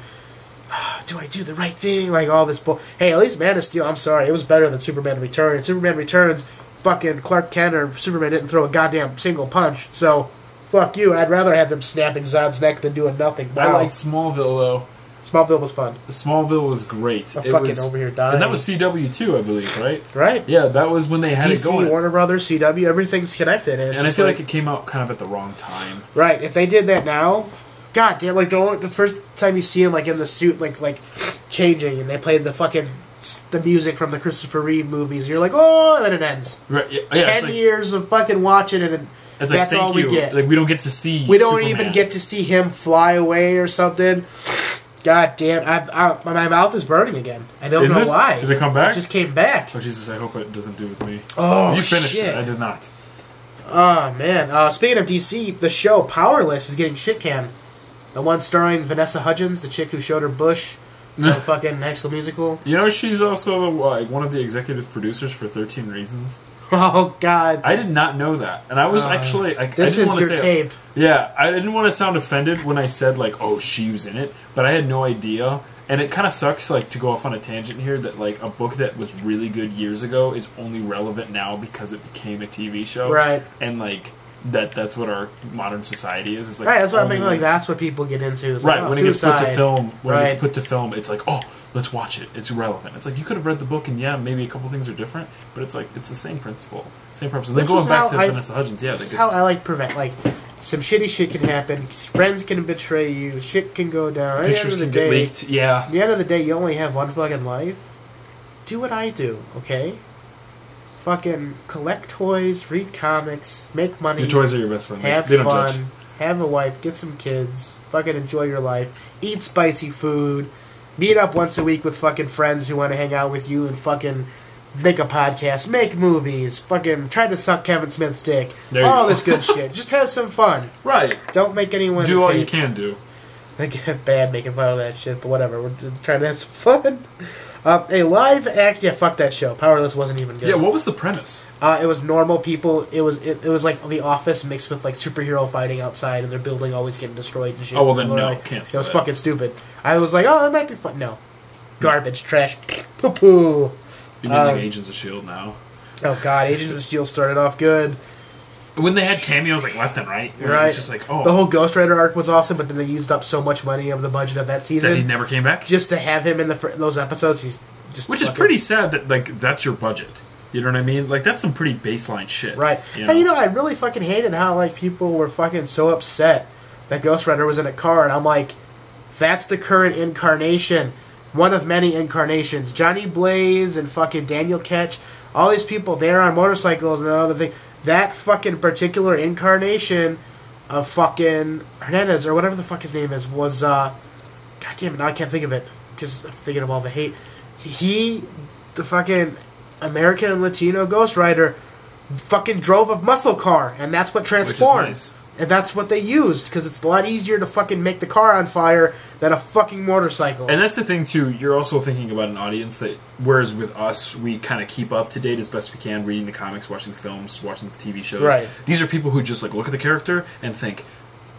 Do I do the right thing? Like all this bull. Hey, at least Man of Steel. I'm sorry, it was better than Superman Returns. Superman Returns. Fucking Clark Kent or Superman didn't throw a goddamn single punch. So, fuck you. I'd rather have them snapping Zod's neck than doing nothing. Wow. I liked Smallville though. Smallville was fun. Smallville was great. I'm fucking over here dying. And that was CW too, I believe, right? Right. Yeah, that was when they had DC, it going. Warner Brothers, CW, everything's connected. And I feel like it came out kind of at the wrong time. Right. If they did that now, god damn, like the first time you see him like in the suit, like changing, and they played the music from the Christopher Reeve movies, you're like, oh, and then it ends. Right. Yeah, 10 years of fucking watching it, and it's that's like, all we get. Like, we don't get to see We don't Superman. even get to see him fly away or something. God damn, my mouth is burning again. I don't know why. Did it come back? It just came back. Oh, Jesus, I hope it doesn't do with me. Oh, you finished shit. it. I did not. Oh, man. Speaking of DC, the show Powerless is getting shit canned. The one starring Vanessa Hudgens, the chick who showed her bush from fucking High School Musical. You know, she's also one of the executive producers for 13 Reasons. Oh God! I did not know that, and I was actually. This is your tape. Yeah, I didn't want to sound offended when I said like, "Oh, she was in it," but I had no idea, and it kind of sucks like to go off on a tangent here that like a book that was really good years ago is only relevant now because it became a TV show, right? And like that's what our modern society is. It's like right. That's what I mean. Like that's what people get into. Right. Like, when it gets put to film, right. It's like, oh, let's watch it. It's relevant. It's like you could have read the book, and yeah, maybe a couple things are different, but it's like it's the same principle, same purpose. And then going back to Vanessa Hudgens, yeah, this is how I like prevent like. Some shitty shit can happen. Friends can betray you. Shit can go down. Pictures can get leaked. Yeah. At the end of the day, you only have one fucking life. Do what I do, okay? Fucking collect toys, read comics, make money. Your toys are your best friend. Have they don't fun. Judge. Have a wife. Get some kids. Fucking enjoy your life. Eat spicy food. Meet up once a week with fucking friends who want to hang out with you and fucking make a podcast, make movies, fucking try to suck Kevin Smith's dick. All this good shit. Just have some fun. Right. Don't make anyone do all you can do. I get bad making fun of that shit, but whatever. We're trying to have some fun. A live act, yeah, fuck that show. Powerless wasn't even good. Yeah, what was the premise? It was normal people. It was like The Office mixed with like superhero fighting outside, and their building always getting destroyed and shit. Oh well, then no, like, can't. It was fucking stupid. I was like, oh, it might be fun. No, garbage, trash, poo poo. You mean like Agents of S.H.I.E.L.D. now? Oh god, Agents of S.H.I.E.L.D. started off good. When they had cameos like left and right, right? It's just like, oh. The whole Ghost Rider arc was awesome, but then they used up so much money of the budget of that season that he never came back? Just to have him in those episodes, he's just which is pretty sad that like that's your budget. You know what I mean? Like that's some pretty baseline shit. Right. Hey, I really fucking hated how like people were fucking so upset that Ghost Rider was in a car, and I'm like, that's the current incarnation. One of many incarnations. Johnny Blaze and fucking Daniel Ketch, all these people, they're on motorcycles and other thing. That fucking particular incarnation of fucking Hernandez, or whatever the fuck his name is, was, God damn it, now I can't think of it, because I'm thinking of all the hate. He, the fucking American and Latino Ghost Rider, fucking drove a muscle car, and that's what transformed. Nice. And that's what they used, because it's a lot easier to fucking make the car on fire than a fucking motorcycle. And that's the thing, too. You're also thinking about an audience that, whereas with us, we kind of keep up to date as best we can, reading the comics, watching the films, watching the TV shows. Right. These are people who just like look at the character and think,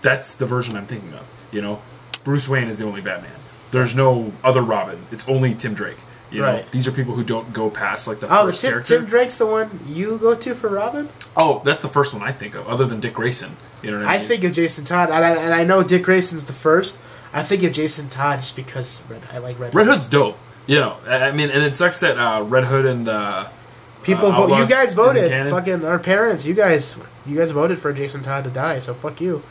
that's the version I'm thinking of. You know? Bruce Wayne is the only Batman. There's no other Robin. It's only Tim Drake. You know? These are people who don't go past like the first character. Tim Drake's the one you go to for Robin? Oh, that's the first one I think of, other than Dick Grayson. You know what I mean? I think of Jason Todd, and I know Dick Grayson's the first. I think of Jason Todd just because I like Red Hood. Red Hood's dope. You know, I mean, and it sucks that Red Hood and people vote. You guys voted. Fucking our parents. You guys voted for Jason Todd to die. So fuck you.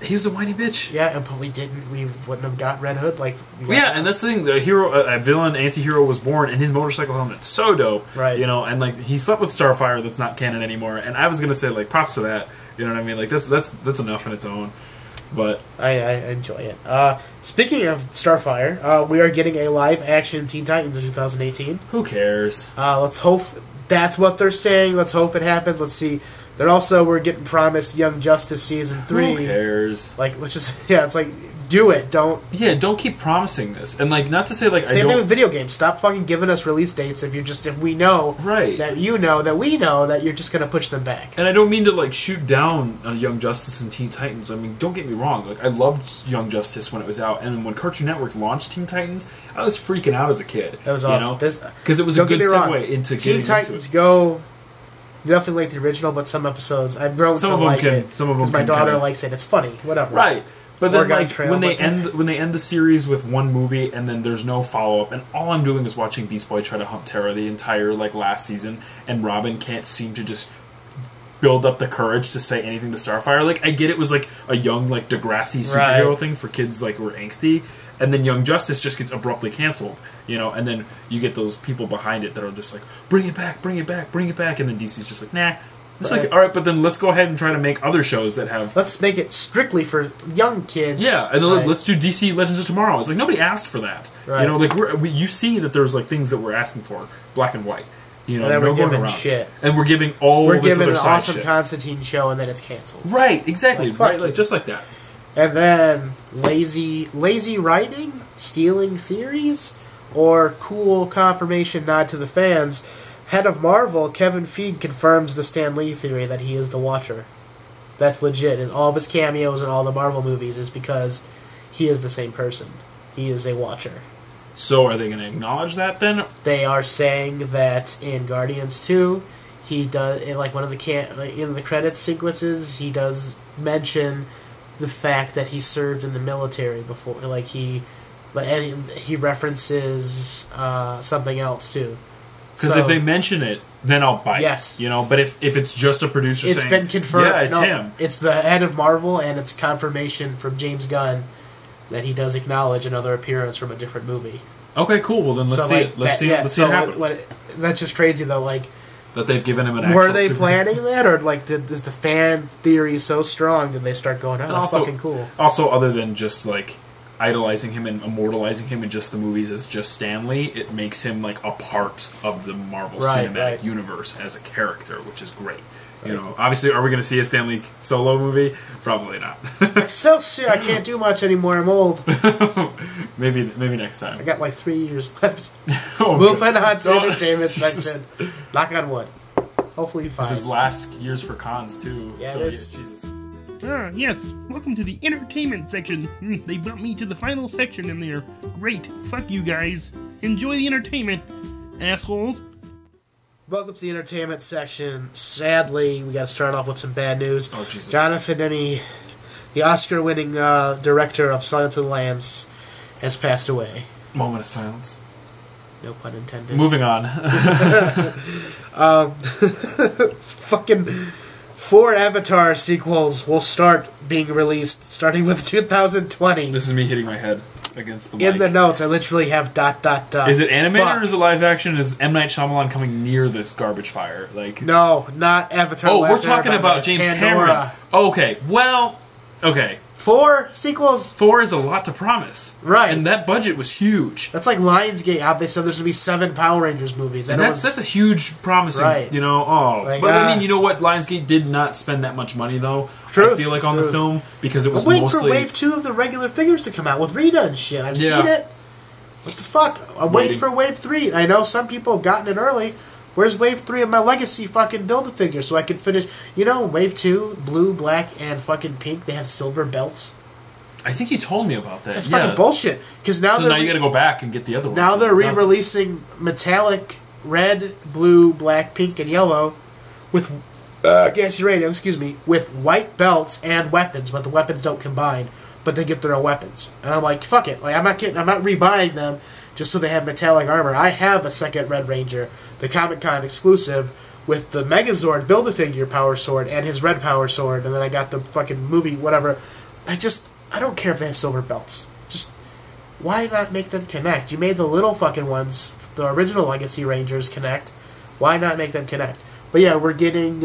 He was a whiny bitch. Yeah, but we didn't. We wouldn't have got Red Hood. And that's the thing. The hero, a villain, anti-hero was born, and his motorcycle helmet's so dope. Right. You know, and like he slept with Starfire. That's not canon anymore. And I was gonna say like props to that. You know what I mean? Like that's enough on its own. But I enjoy it. Speaking of Starfire, we are getting a live-action Teen Titans in 2018. Who cares? Let's hope that's what they're saying. Let's hope it happens. Let's see. We're getting promised Young Justice Season 3. Who cares? Like, let's just, it's like, do it. Don't keep promising this. And, like, not to say, like, Same thing with video games. Stop fucking giving us release dates if we know that you know that we know that you're just going to push them back. And I don't mean to, like, shoot down on Young Justice and Teen Titans. I mean, don't get me wrong. Like, I loved Young Justice when it was out. And when Cartoon Network launched Teen Titans, I was freaking out as a kid. That was awesome. Because it was a good segue into Teen Titans Go... Nothing like the original, but some episodes I've grown to like it. Some of them, my daughter likes it. It's funny, whatever. Right, but then like when they end the series with one movie and then there's no follow up, and all I'm doing is watching Beast Boy try to hump Terra the entire like last season, and Robin can't seem to just build up the courage to say anything to Starfire. Like I get it was like a young like Degrassi superhero thing for kids like who are angsty. And then Young Justice just gets abruptly canceled, you know, and then you get those people behind it that are just like, bring it back, bring it back, bring it back, and then DC's just like, nah. It's like, alright, but then let's go ahead and try to make other shows that have... Let's make it strictly for young kids. Yeah, and then let's do DC Legends of Tomorrow. It's like, nobody asked for that. Right. You know, like, you see that there's, like, things that we're asking for, black and white. You know, and then we're giving shit. And we're giving all this other side shit. We're giving an awesome Constantine show, and then it's canceled. Right, exactly. Like, like, just like that. And then lazy writing, stealing theories, or cool confirmation nod to the fans. head of Marvel, Kevin Feige, confirms the Stan Lee theory that he is the Watcher. That's legit. And all of his cameos in all the Marvel movies is because he is the same person. He is a Watcher. So are they going to acknowledge that then? They are saying that in Guardians 2, he does, in like one of the in the credits sequences, he does mention the fact that he served in the military before. Like he references something else too. Because if they mention it, then I'll bite. Yes. You know, but if it's just a producer it's saying... been confirmed. Yeah, it's him. It's the head of Marvel, and it's confirmation from James Gunn that he does acknowledge another appearance from a different movie. Okay, cool. Well, then let's see it. Let's see it happen. That's just crazy, though. Like, that they've given him an actual... Were they planning that, or like is the fan theory so strong that they start going, oh, that's fucking cool? Also, other than just, like, idolizing him and immortalizing him in just the movies as just Stan Lee, it makes him, like, a part of the Marvel Cinematic Universe as a character, which is great. You know, obviously, are we going to see a Stan Lee solo movie? Probably not. So soon, I can't do much anymore. I'm old. maybe next time. I got like 3 years left. Moving on to entertainment section. Knock on wood. Hopefully, fine. This is last years for cons too. Yeah, so, it is. Jesus. Yes. Welcome to the entertainment section. They bumped me to the final section in there. Great. Fuck you guys. Enjoy the entertainment, assholes. Welcome to the entertainment section. Sadly, we got to start off with some bad news. Oh, Jesus. Jonathan Demme, the Oscar-winning director of Silence of the Lambs, has passed away. Moment of silence. No pun intended. Moving on. Fucking 4 Avatar sequels will start being released starting with 2020. This is me hitting my head against the mic. In the notes, I literally have ... Is it animated Fuck. or is it live action? Is M. Night Shyamalan coming near this garbage fire? Like, no, not Avatar. oh, we're Last talking Airbender, about James Pandora. Cameron. Oh, okay, well, okay. 4 sequels? 4 is a lot to promise. Right. And that budget was huge. That's like Lionsgate, how they said there's going to be 7 Power Rangers movies. And that's a huge promising, right. you know, Like, but I mean, you know what? Lionsgate did not spend that much money, though, I feel like, on the film, because it was waiting mostly... for Wave 2 of the regular figures to come out with Rita and shit. I've seen it. What the fuck? I'm waiting for Wave 3. I know some people have gotten it early. Where's Wave 3 of my Legacy fucking Build-A-Figure so I can finish... You know, Wave 2, blue, black, and fucking pink, they have silver belts. I think you told me about that. That's fucking bullshit. Because now so now you got to go back and get the other ones. Now they're re-releasing metallic red, blue, black, pink, and yellow with GASE radio, with white belts and weapons, but the weapons don't combine. But they get their own weapons, and I'm like, fuck it. Like I'm not rebuying them just so they have metallic armor. I have a second Red Ranger, the Comic-Con exclusive, with the Megazord Build-A-Figure power sword and his red power sword, and then I got the fucking movie whatever. I don't care if they have silver belts. Just, why not make them connect? You made the little fucking ones, the original Legacy Rangers, connect. Why not make them connect? But yeah, we're getting,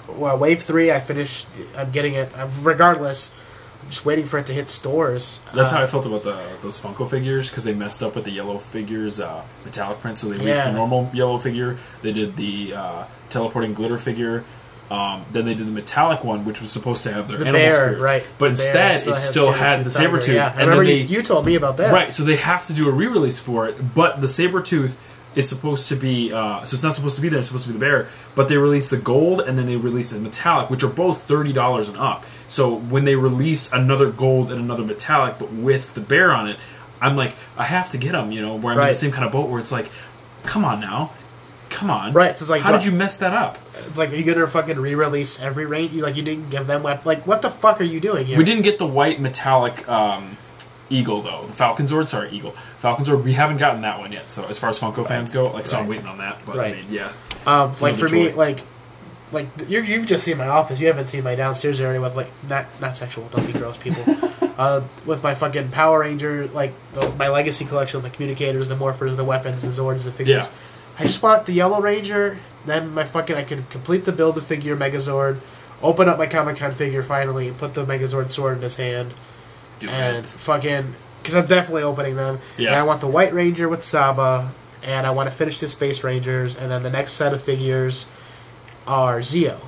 Wave 3, I'm getting it. Regardless, I'm just waiting for it to hit stores. That's how I felt about those Funko figures, because they messed up with the yellow figures, metallic print, so they released the normal yellow figure, they did the teleporting glitter figure, then they did the metallic one, which was supposed to have their animal spirits. Right. But instead, it still had the Sabretooth. Yeah, I remember you told me about that. Right, so they have to do a re-release for it, but the Sabretooth is supposed to be, so it's not supposed to be there, it's supposed to be the bear, but they released the gold and then they released the metallic, which are both $30 and up. So when they release another gold and another metallic, but with the bear on it, I'm like, I have to get them, you know, where I'm in the same kind of boat where it's like, come on now. Come on. Right, so it's like... How did you mess that up? It's like, are you going to fucking re-release every range? You didn't give them... Like, what the fuck are you doing here? We didn't get the white metallic Eagle, though. The Falconzord, sorry, Eagle. Falconzord, we haven't gotten that one yet, so as far as Funko fans go, so I'm waiting on that. But, I mean, yeah. Like, for me, like you've just seen my office. You haven't seen my downstairs area with, like, not sexual, don't be gross, people. With my fucking Power Ranger, like, my Legacy collection, the communicators, the morphers, the weapons, the Zords, the figures. Yeah. I just want the Yellow Ranger, then I can complete the Build-A-Figure Megazord, open up my Comic-Con figure finally, and put the Megazord sword in his hand, fucking... Because I'm definitely opening them. Yeah. And I want the White Ranger with Saba, and I want to finish the Space Rangers, and then the next set of figures are Zeo.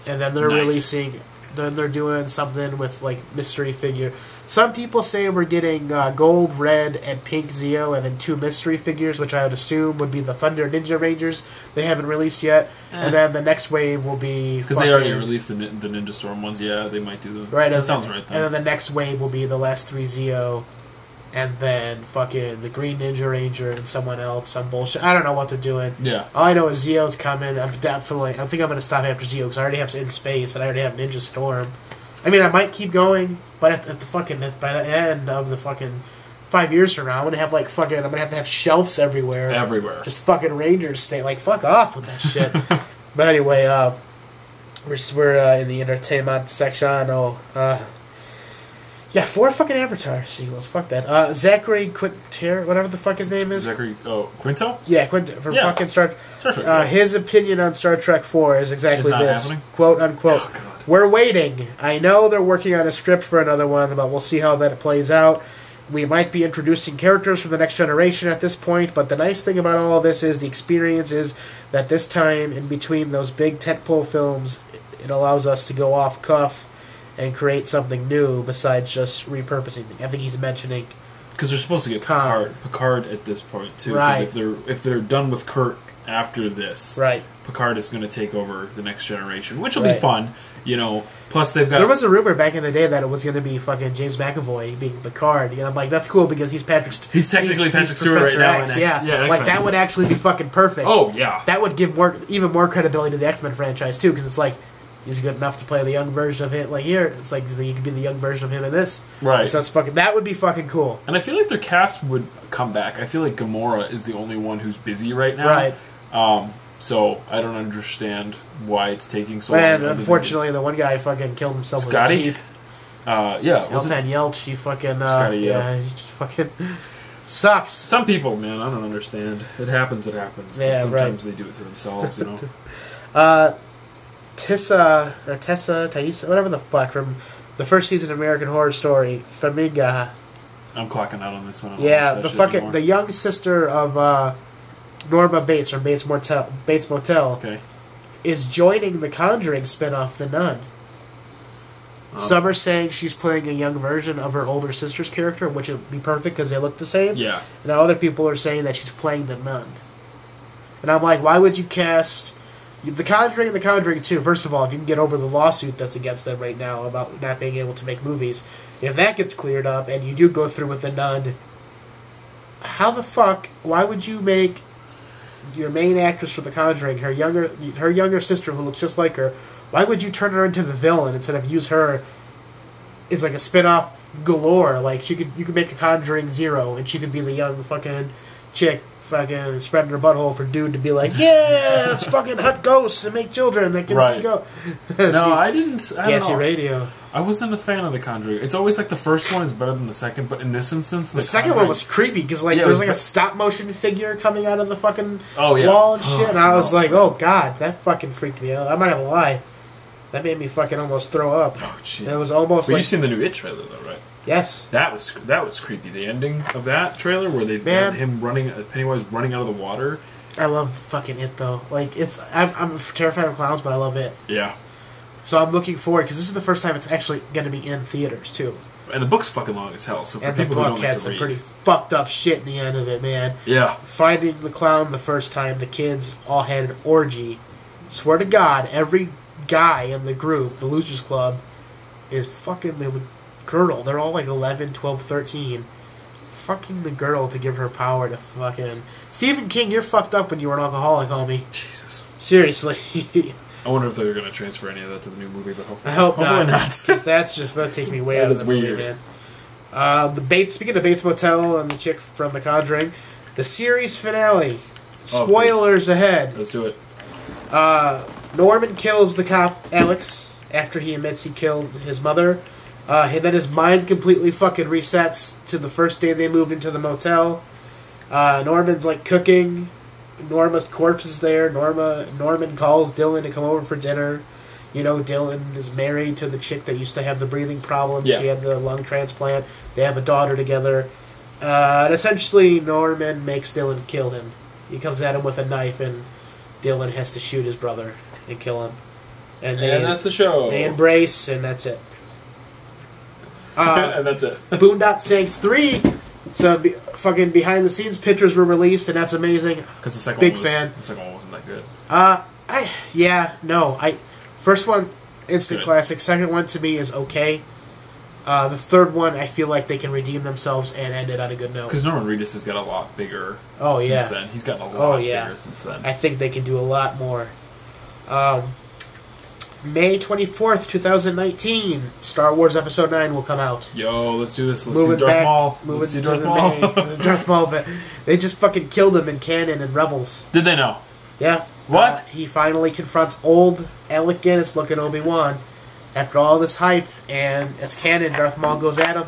And then they're releasing... Then they're doing something with, like, mystery figure. Some people say we're getting gold, red, and pink Zeo, and then 2 mystery figures, which I would assume would be the Thunder Ninja Rangers. They haven't released yet. And then the next wave will be... Because they already released the Ninja Storm ones, yeah, they might do those. Right, that sounds right, then. And then the next wave will be the last 3 Zeo, and then fucking the Green Ninja Ranger and someone else, some bullshit. I don't know what they're doing. Yeah. All I know is Zeo's coming. I think I'm going to stop after Zeo, because I already have In Space, and I already have Ninja Storm. I mean, I might keep going, but by the end of the fucking 5 years from now, I'm gonna have I'm gonna have to have shelves everywhere. Everywhere. Just fucking Rangers stay fuck off with that shit. But anyway, we're in the entertainment section. Yeah, 4 fucking Avatar sequels. Fuck that. Zachary Quinter, whatever the fuck his name is. Quinto? Yeah, Quinto from fucking Star Trek. His opinion on Star Trek 4 is exactly this. Happening? Quote unquote. Oh, God. We're waiting. I know they're working on a script for another one, but we'll see how that plays out. We might be introducing characters from the next generation at this point, but the nice thing about all of this is the experience is that this time, in between those big tentpole films, it allows us to go off cuff and create something new besides just repurposing. I think he's mentioning... Because they're supposed to get Picard at this point, too. Right. Because if they're done with Kirk after this, right, Picard is going to take over the next generation, which will be fun. Plus they've got... There was a rumor back in the day that it was going to be fucking James McAvoy being Picard. And I'm like, that's cool because he's Patrick... He's technically Patrick Stewart right now. X, yeah, that would actually be fucking perfect. Oh, yeah. That would give even more credibility to the X-Men franchise, too, because it's like, he's good enough to play the young version of it. Like, here, it's like, you could be the young version of him in this. Right. So that would be fucking cool. And I feel like their cast would come back. I feel like Gamora is the only one who's busy right now. Right. So I don't understand why it's taking so long. And unfortunately, the one guy fucking killed himself with a Jeep. Yeah. Elton Yelch, he fucking... Scotty, yeah, he just fucking... Sucks. Some people, man, I don't understand. It happens, Yeah, but sometimes they do it to themselves, Tessa, whatever the fuck, from the first season of American Horror Story, Famiga. I'm clocking out on this one. Yeah, the young sister of Norma Bates from Bates Motel okay, is joining the Conjuring spin-off, The Nun. Some are saying she's playing a young version of her older sister's character, which would be perfect because they look the same. Yeah. And other people are saying that she's playing the nun. And I'm like, why would you cast The Conjuring and The Conjuring 2? First of all, if you can get over the lawsuit that's against them right now about not being able to make movies, if that gets cleared up and you do go through with the nun, how the fuck? Why would you make your main actress for The Conjuring, her younger sister who looks just like her? Why would you turn her into the villain instead of use her as like a spin-off galore? Like you could make a Conjuring 0 and she could be the young fucking chick fucking spreading her butthole for dude to be like, yeah, let's fucking hunt ghosts and make children that can see go. No, I didn't. I don't GASE know. Radio. I wasn't a fan of The Conjuring. It's always like the first one is better than the second, but in this instance, the second one was creepy because there's like a stop motion figure coming out of the fucking wall and shit, and I was like, oh god, that fucking freaked me out. I'm not gonna lie, that made me fucking almost throw up. Oh shit! It was almost. But you've seen the new It trailer though, right? Yes. That was creepy. The ending of that trailer where they've got him Pennywise running out of the water. I love fucking It though. Like I'm terrified of clowns, but I love It. Yeah. So I'm looking forward because this is the first time it's actually going to be in theaters too. And the book's fucking long as hell. So for and people the who book don't like had to some read, pretty fucked up shit in the end of it, man. Yeah. Finding the clown the first time, the kids all had an orgy. Swear to God, every guy in the group, the Losers Club, is fucking the girl. They're all like 11, 12, 13. Fucking the girl to give her power to fucking... Stephen King, you're fucked up when you were an alcoholic, homie. Jesus. Seriously. I wonder if they're going to transfer any of that to the new movie, but hopefully, I hope not. Because that's just about to take me way out of the movie, man. Speaking of Bates Motel and the chick from The Conjuring, the series finale. Spoilers ahead. Let's do it. Norman kills the cop, Alex, after he admits he killed his mother. And then his mind completely fucking resets to the first day they moved into the motel. Norman's like cooking. Norma's corpse is there. Norman calls Dylan to come over for dinner. You know, Dylan is married to the chick that used to have the breathing problem. Yeah. She had the lung transplant. They have a daughter together. And essentially, Norman makes Dylan kill him. He comes at him with a knife, and Dylan has to shoot his brother and kill him. And that's the show. They embrace, and that's it. And that's it. Boondock Saints 3. So fucking behind the scenes pictures were released, and that's amazing. Because the second Big one fan. The second one wasn't that good. First one, instant Good. classic. Second one to me is okay. The third one, I feel like they can redeem themselves and end it on a good note. Because Norman Reedus has got a lot bigger Oh, since yeah. then. He's gotten a lot bigger since then. I think they can do a lot more. May 24th, 2019, Star Wars Episode 9 will come out. Yo, let's do this. Let's see Darth Maul. Let's see Darth Maul. Darth Maul, but they just fucking killed him in canon and Rebels. Did they know? Yeah. What? He finally confronts old Alec Guinness looking Obi-Wan after all this hype, and it's canon. Darth Maul goes at him.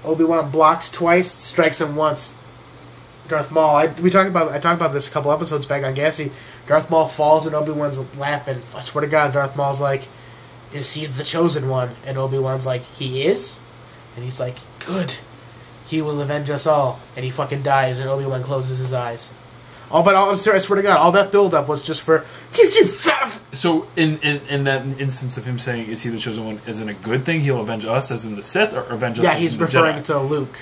Obi-Wan blocks twice, strikes him once. Darth Maul, I talked about this a couple episodes back on GASE. Darth Maul falls in Obi-Wan's lap, and I swear to God, Darth Maul's like, "Is he the chosen one?" And Obi-Wan's like, "He is?" And he's like, "Good. He will avenge us all." And he fucking dies, and Obi-Wan closes his eyes. I'm sorry, I swear to God, all that build-up was just for... So, in that instance of him saying, "Is he the chosen one?" isn't a good thing? He'll avenge us as in the Sith, or avenge us Yeah, as he's in the referring Jedi? to Luke.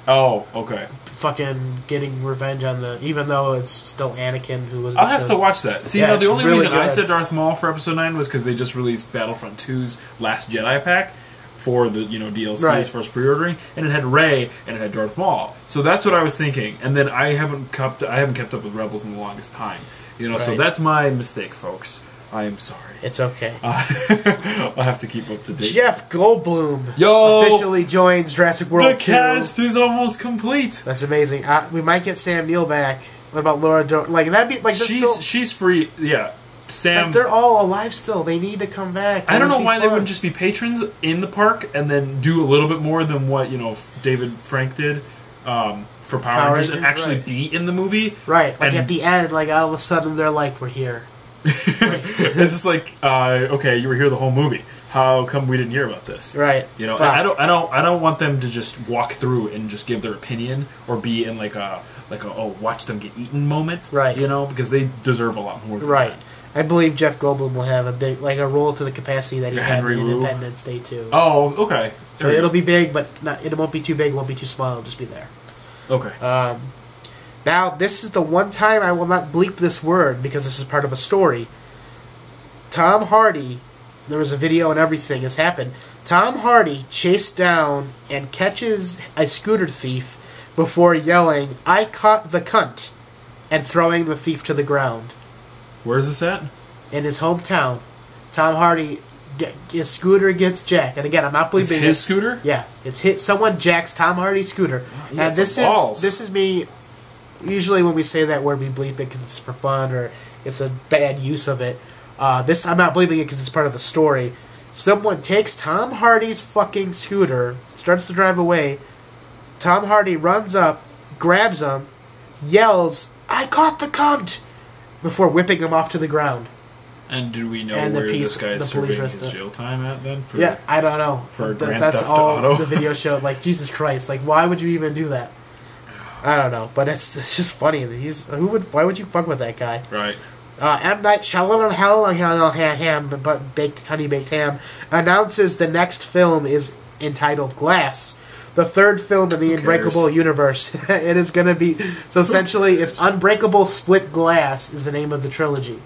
Oh, okay. Fucking getting revenge on the... Even though it's still Anakin who was... I'll have to watch that. See, Yeah, the it's only really reason I good. said Darth Maul for Episode 9 was because they just released Battlefront 2's Last Jedi pack for the DLC Right. as far as pre-ordering, and it had Rey and it had Darth Maul. So that's what I was thinking. And then I haven't kept up with Rebels in the longest time. So Right. that's my mistake, folks. I am sorry. It's okay. I'll have to keep up to date. Jeff Goldblum Yo! officially joins Jurassic World The 2. cast is almost complete. That's amazing. We might get Sam Neill back. What about Laura Like, that'd be... Like, She's free. Yeah. Sam... Like, they're all alive still. They need to come back. I don't know why they wouldn't wouldn't just be patrons in the park and then do a little bit more than what David Frank did for Power Rangers and Rangers, actually right. be in the movie. Right. Like, And- at the end, like, all of a sudden, they're like, we're here. It's just like, okay, you were here the whole movie. How come we didn't hear about this? Right. And Fuck. I don't want them to just walk through and just give their opinion or be in like a watch them get eaten moment. Right. Because they deserve a lot more than Right. that. I believe Jeff Goldblum will have a big, like, a role to the capacity that he Yeah, had Henry in Wu. Independence Day 2. Oh, okay. So it'll be big, but it won't be too big, it won't be too small, it'll just be there. Okay. Now, this is the one time I will not bleep this word because this is part of a story. Tom Hardy, there was a video and everything has happened. Tom Hardy chased down and catches a scooter thief before yelling, "I caught the cunt," and throwing the thief to the ground. Where's this at? In his hometown, Tom Hardy, his scooter gets jacked. And again, I'm not It's bleeping his it. scooter? Yeah, it's hit. Someone jacks Tom Hardy's scooter, he and got some balls. this is me. Usually, when we say that word, we bleep it because it's for fun or it's a bad use of it. This I'm not bleeping it because it's part of the story. Someone takes Tom Hardy's fucking scooter, starts to drive away. Tom Hardy runs up, grabs him, yells, "I caught the cunt!" before whipping him off to the ground. And do we know And the where police- this guy the is police serving his arrested. jail time at then? For, Yeah, I don't know. For Grand That's Theft all Auto? the video showed. Like, Jesus Christ! Like, why would you even do that? I don't know, but it's just funny. Why would you fuck with that guy? Right. M. Night Shyamalan, but Honey Baked Ham announces the next film is entitled Glass, the third film in the Unbreakable universe. It is going to be essentially it's Unbreakable Split Glass is the name of the trilogy.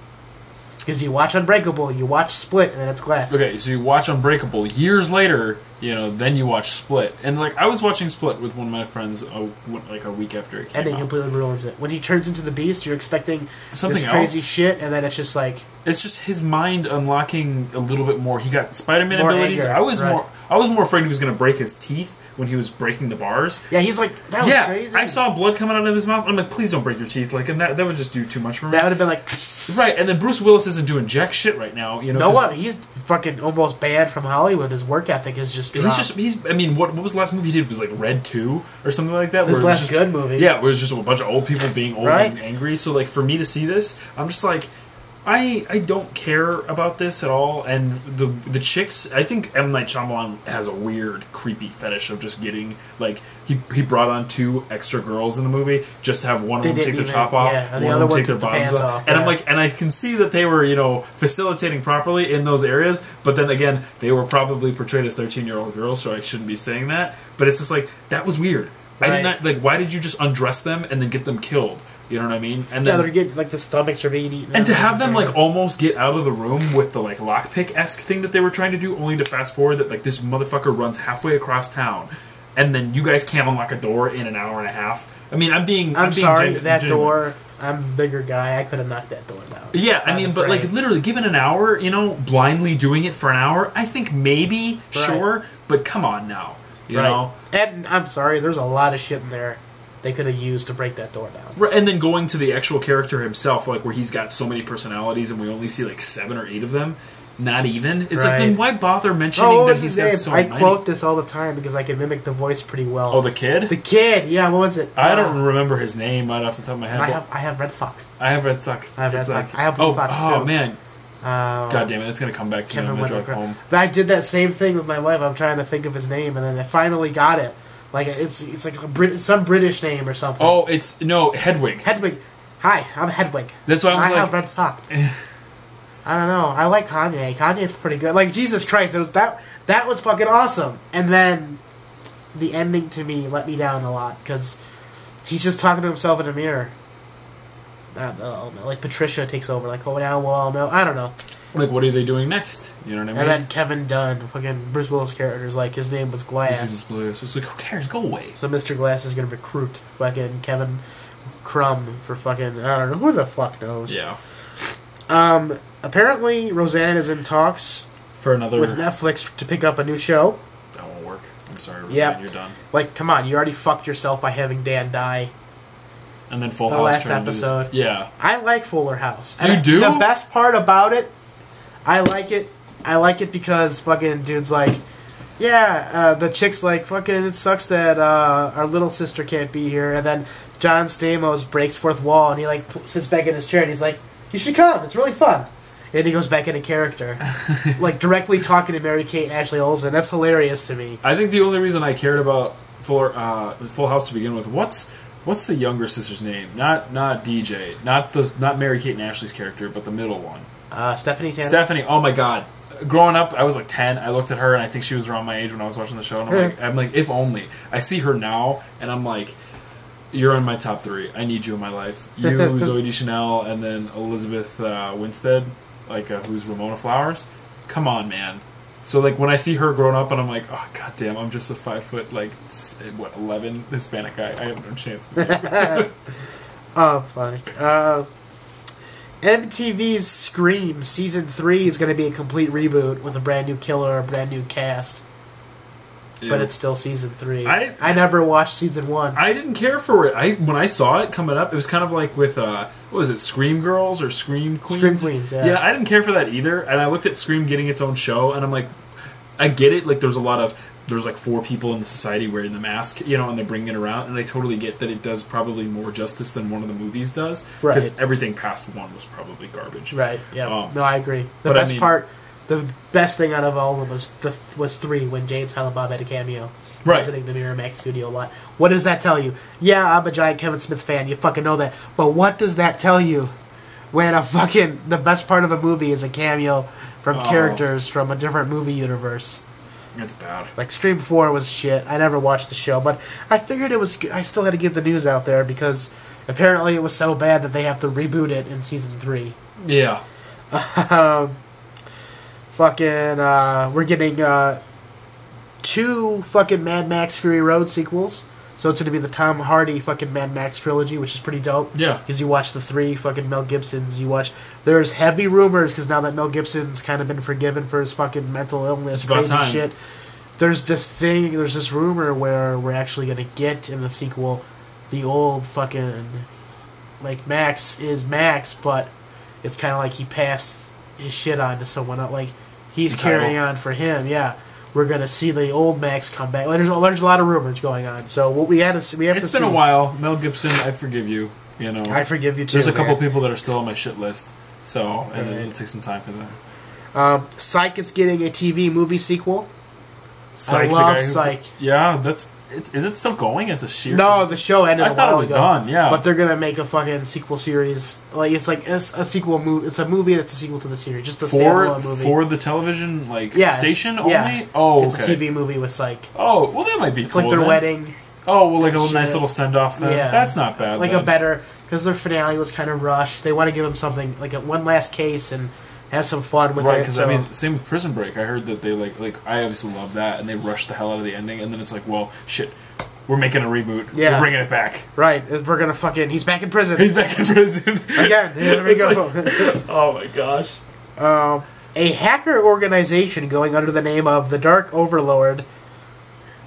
Because you watch Unbreakable, you watch Split, and then it's Glass. Okay, so you watch Unbreakable. Years later, then you watch Split. And, I was watching Split with one of my friends, a week after it came And it out. completely ruins it. When he turns into the Beast, you're expecting Something this crazy else. shit, and then it's just like... It's just his mind unlocking a little bit more. He got Spider-Man More abilities. anger, I was right. more afraid he was going to break his teeth when he was breaking the bars. Yeah, he's like, that was crazy. I saw blood coming out of his mouth. I'm like, please don't break your teeth. And that would just do too much for me. That would have been like... Right, and then Bruce Willis isn't doing jack shit right now. No 'cause one. He's fucking almost banned from Hollywood. His work ethic is just dropped. What was the last movie he did? It was like Red 2 or something like that? This where it was last just- good movie. Yeah, where it was just a bunch of old people being old Right. and angry. So, for me to see this, I'm just like, I don't care about this at all, and the chicks. I think M. Night Shyamalan has a weird, creepy fetish of just getting like he brought on 2 extra girls in the movie just to have one of them take their top off, and one of them take their bottoms off, and I'm like, and I can see that they were facilitating properly in those areas, but then again they were probably portrayed as 13-year-old girls, so I shouldn't be saying that. But it's just like that was weird. Right. I did not like. Why did you just undress them and then get them killed? You know what I mean? And then they're getting like the stomachs are being eaten. And to have them like almost get out of the room with the like lockpick-esque thing that they were trying to do, only to fast forward that like this motherfucker runs halfway across town, and then you guys can't unlock a door in an hour and a half. I mean, I'm sorry, that door. I'm a bigger guy. I could have knocked that door down. Yeah, I mean, but like literally, given an hour, blindly doing it for an hour, I think maybe sure, but come on now, you know. And I'm sorry, there's a lot of shit in there they could have used to break that door down. Right, and then going to the actual character himself, like where he's got so many personalities and we only see like 7 or 8 of them. Not even. It's like, then why bother mentioning that he's got so many? I quote this all the time because I can mimic the voice pretty well. Oh, the kid? The kid, yeah, what was it? I don't remember his name right off the top of my head. I have Red Fox. I have Red Fox. I have Red Fox. I have Blue Fox too. Oh, man. God damn it, it's going to come back to me on the drive home. But I did that same thing with my wife. I'm trying to think of his name, and then I finally got it. Like it's like some British name or something. Oh, it's Hedwig. Hedwig. Hi, I'm Hedwig. That's why I have Red Fox. I don't know. I like Kanye. Kanye's pretty good. Like Jesus Christ, it was that was fucking awesome. And then the ending to me let me down a lot because he's just talking to himself in a mirror. Like Patricia takes over. Like, oh, now we'll all know. I don't know. Like, what are they doing next? You know what I mean? And then Kevin Dunn, fucking Bruce Willis' character, is like, his name was Glass. It's like, who cares? Go away. So Mr. Glass is going to recruit fucking Kevin Crumb for fucking, I don't know, who the fuck knows? Yeah. Apparently, RoseAnne is in talks for another with Netflix to pick up a new show. That won't work. I'm sorry, RoseAnne, you're done. Like, come on, you already fucked yourself by having Dan die. And then Full House. The last episode. Yeah. I like Fuller House. You do? The best part about it, I like it because fucking dude's like, yeah, the chick's like, fucking, it sucks that our little sister can't be here. And then John Stamos breaks fourth wall and he like sits back in his chair and he's like, you should come, it's really fun. And he goes back into character. Like directly talking to Mary-Kate and Ashley Olsen. That's hilarious to me. I think the only reason I cared about Full House to begin with, what's the younger sister's name? Not DJ, not Mary-Kate and Ashley's character, but the middle one. Stephanie Tanner. Stephanie, oh my god. Growing up, I was like 10. I looked at her and I think she was around my age when I was watching the show. And I'm like, if only. I see her now and I'm like, you're in my top 3. I need you in my life. You, Zoe Deschanel, and then Elizabeth Winstead, like who's Ramona Flowers. Come on, man. So like when I see her growing up and I'm like, oh god damn, I'm just a 5 foot like 11 Hispanic guy. I have no chance. Oh, funny. MTV's Scream Season 3 is going to be a complete reboot with a brand new killer, a brand new cast. Yeah. But it's still Season 3. I never watched Season 1. I didn't care for it. When I saw it coming up, it was kind of like with, what was it, Scream Girls or Scream Queens? Scream Queens, yeah. Yeah, I didn't care for that either. And I looked at Scream getting its own show, and I'm like, I get it. Like, there's like 4 people in the society wearing the mask, and they're bringing it around, and I totally get that it does probably more justice than one of the movies does. Right. Because everything past 1 was probably garbage. Right, yeah. No, I agree. The best thing out of all of them was 3 when Jade Silent Bob had a cameo. Right. Visiting the Miramax studio a lot. What does that tell you? Yeah, I'm a giant Kevin Smith fan. You fucking know that. But what does that tell you when the best part of a movie is a cameo from characters from a different movie universe? It's bad. Like, Scream 4 was shit. I never watched the show, but I figured it was... I still had to give the news out there because apparently it was so bad that they have to reboot it in Season 3. Yeah. We're getting 2 fucking Mad Max Fury Road sequels. So it's going to be the Tom Hardy fucking Mad Max trilogy, which is pretty dope. Yeah. Because you watch the 3 fucking Mel Gibsons. There's heavy rumors, because now that Mel Gibson's kind of been forgiven for his fucking mental illness, crazy shit. There's this rumor where we're actually going to get in the sequel the old fucking, like, Max is Max, but it's kind of like he passed his shit on to someone else. Like, he's carrying on for him, yeah. We're gonna see the old Max come back. There's a lot of rumors going on. So what we have to see. It's been a while. Mel Gibson, I forgive you. I forgive you too. There's a couple people that are still on my shit list. So, and it'll take some time for that. Psych is getting a TV movie sequel. Psych, I love Psych. Yeah, is it still going as a series? No, the show ended. I thought it was done. Yeah, but they're gonna make a fucking sequel series. Like it's like a sequel movie. It's a movie that's a sequel to the series. Just a standalone movie for the television station only. Yeah. Oh, okay. It's a TV movie with Psych. Oh, well, that might be. It's cool, like their then. wedding. Oh, well, like a nice little send off. Then Yeah, that's not bad. Like then. a better because their finale was kind of rushed. They want to give them something like one last case and have some fun with it. Right, because I mean, same with Prison Break. I heard that they like I obviously love that, and they rushed the hell out of the ending, and then it's like, well, shit. We're making a reboot. Yeah. We're bringing it back. Right. We're going to fucking... He's back in prison. He's back in prison. Again. There we go. Oh, my gosh. A hacker organization going under the name of the Dark Overlord.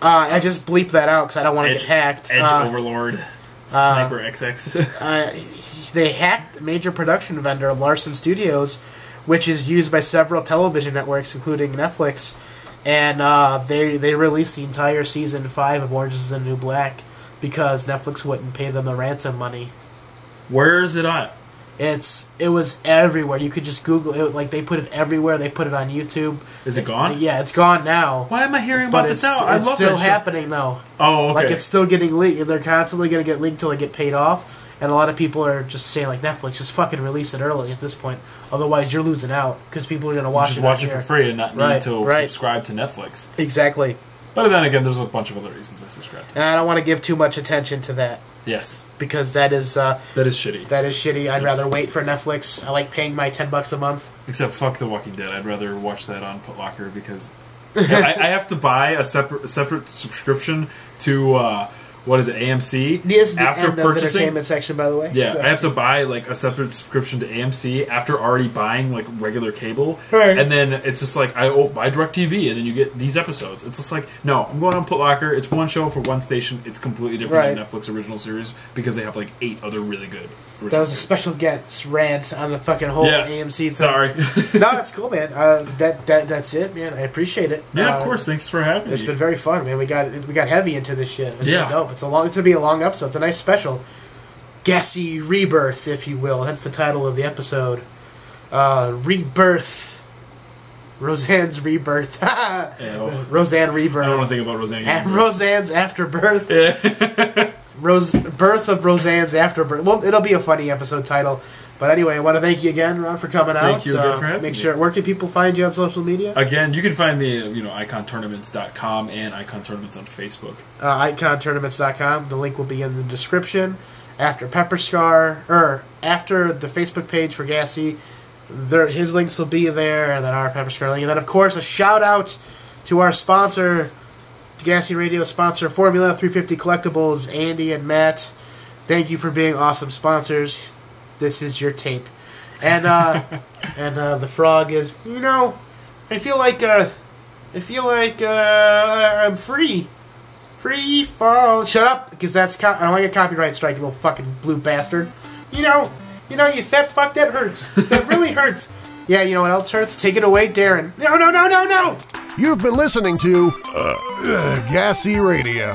I just bleeped that out because I don't want to get hacked. Edge Overlord. Sniper XX. They hacked a major production vendor, Larson Studios, which is used by several television networks, including Netflix. And they released the entire season 5 of Orange is the New Black because Netflix wouldn't pay them the ransom money. Where is it at? It was everywhere. You could just Google it. Like they put it everywhere. They put it on YouTube. Is it gone? Yeah, it's gone now. Why am I hearing about this now? I love it's still happening though. Oh, okay. Like it's still getting leaked. They're constantly going to get leaked till they get paid off. And a lot of people are just saying, like, Netflix, just fucking release it early at this point. Otherwise, you're losing out because people are going to watch it. Just watch it for free and not need to right. subscribe to Netflix. Exactly. But then again, there's a bunch of other reasons I subscribe to. And I don't want to give too much attention to that. Yes. Because that is shitty. That is shitty. I'd rather wait for Netflix. I like paying my $10 a month. Except fuck The Walking Dead. I'd rather watch that on Putlocker because I have to buy a separate subscription to what is it, AMC? This is the after end purchasing. Of the entertainment section, by the way. Yeah, I have to buy like a separate subscription to AMC after already buying like regular cable, right. And then it's just like I buy DirecTV, and then you get these episodes. It's just like no, I'm going on Putlocker. It's one show for one station. It's completely different than Netflix original series because they have like 8 other really good. That was a special guest rant on the fucking whole AMC thing. Sorry. No, it's cool, man. That's it, man. I appreciate it. Yeah, of course. Thanks for having me. It's been very fun, man. We got heavy into this shit. It's really dope. It's gonna be a long episode. It's a nice special. G.A.S.E. Rebirth, if you will. That's the title of the episode. Rebirth. Roseanne's Rebirth. Roseanne Rebirth. I don't want to think about Roseanne. And Roseanne's Afterbirth. Yeah. Birth of Roseanne's Afterbirth. Well, it'll be a funny episode title. But anyway, I want to thank you again, Ron, for coming out. Thank you again for having me. Make sure, where can people find you on social media? Again, you can find me at icontournaments.com and Icon Tournaments on Facebook. Icontournaments.com. The link will be in the description. After PepperScar, or after the Facebook page for G.A.S.E., his links will be there, and then our PepperScar link. And then, of course, a shout-out to our sponsor, G.A.S.E. Radio sponsor, Formula 350 Collectibles, Andy and Matt. Thank you for being awesome sponsors. This is your tape. And the frog is, I feel like I'm free. Free fall. Shut up, because I don't want to get copyright strike, you little fucking blue bastard. You fat fuck, that hurts. That really hurts. Yeah, you know what else hurts? Take it away, Darren. No. You've been listening to G.A.S.E. Radio.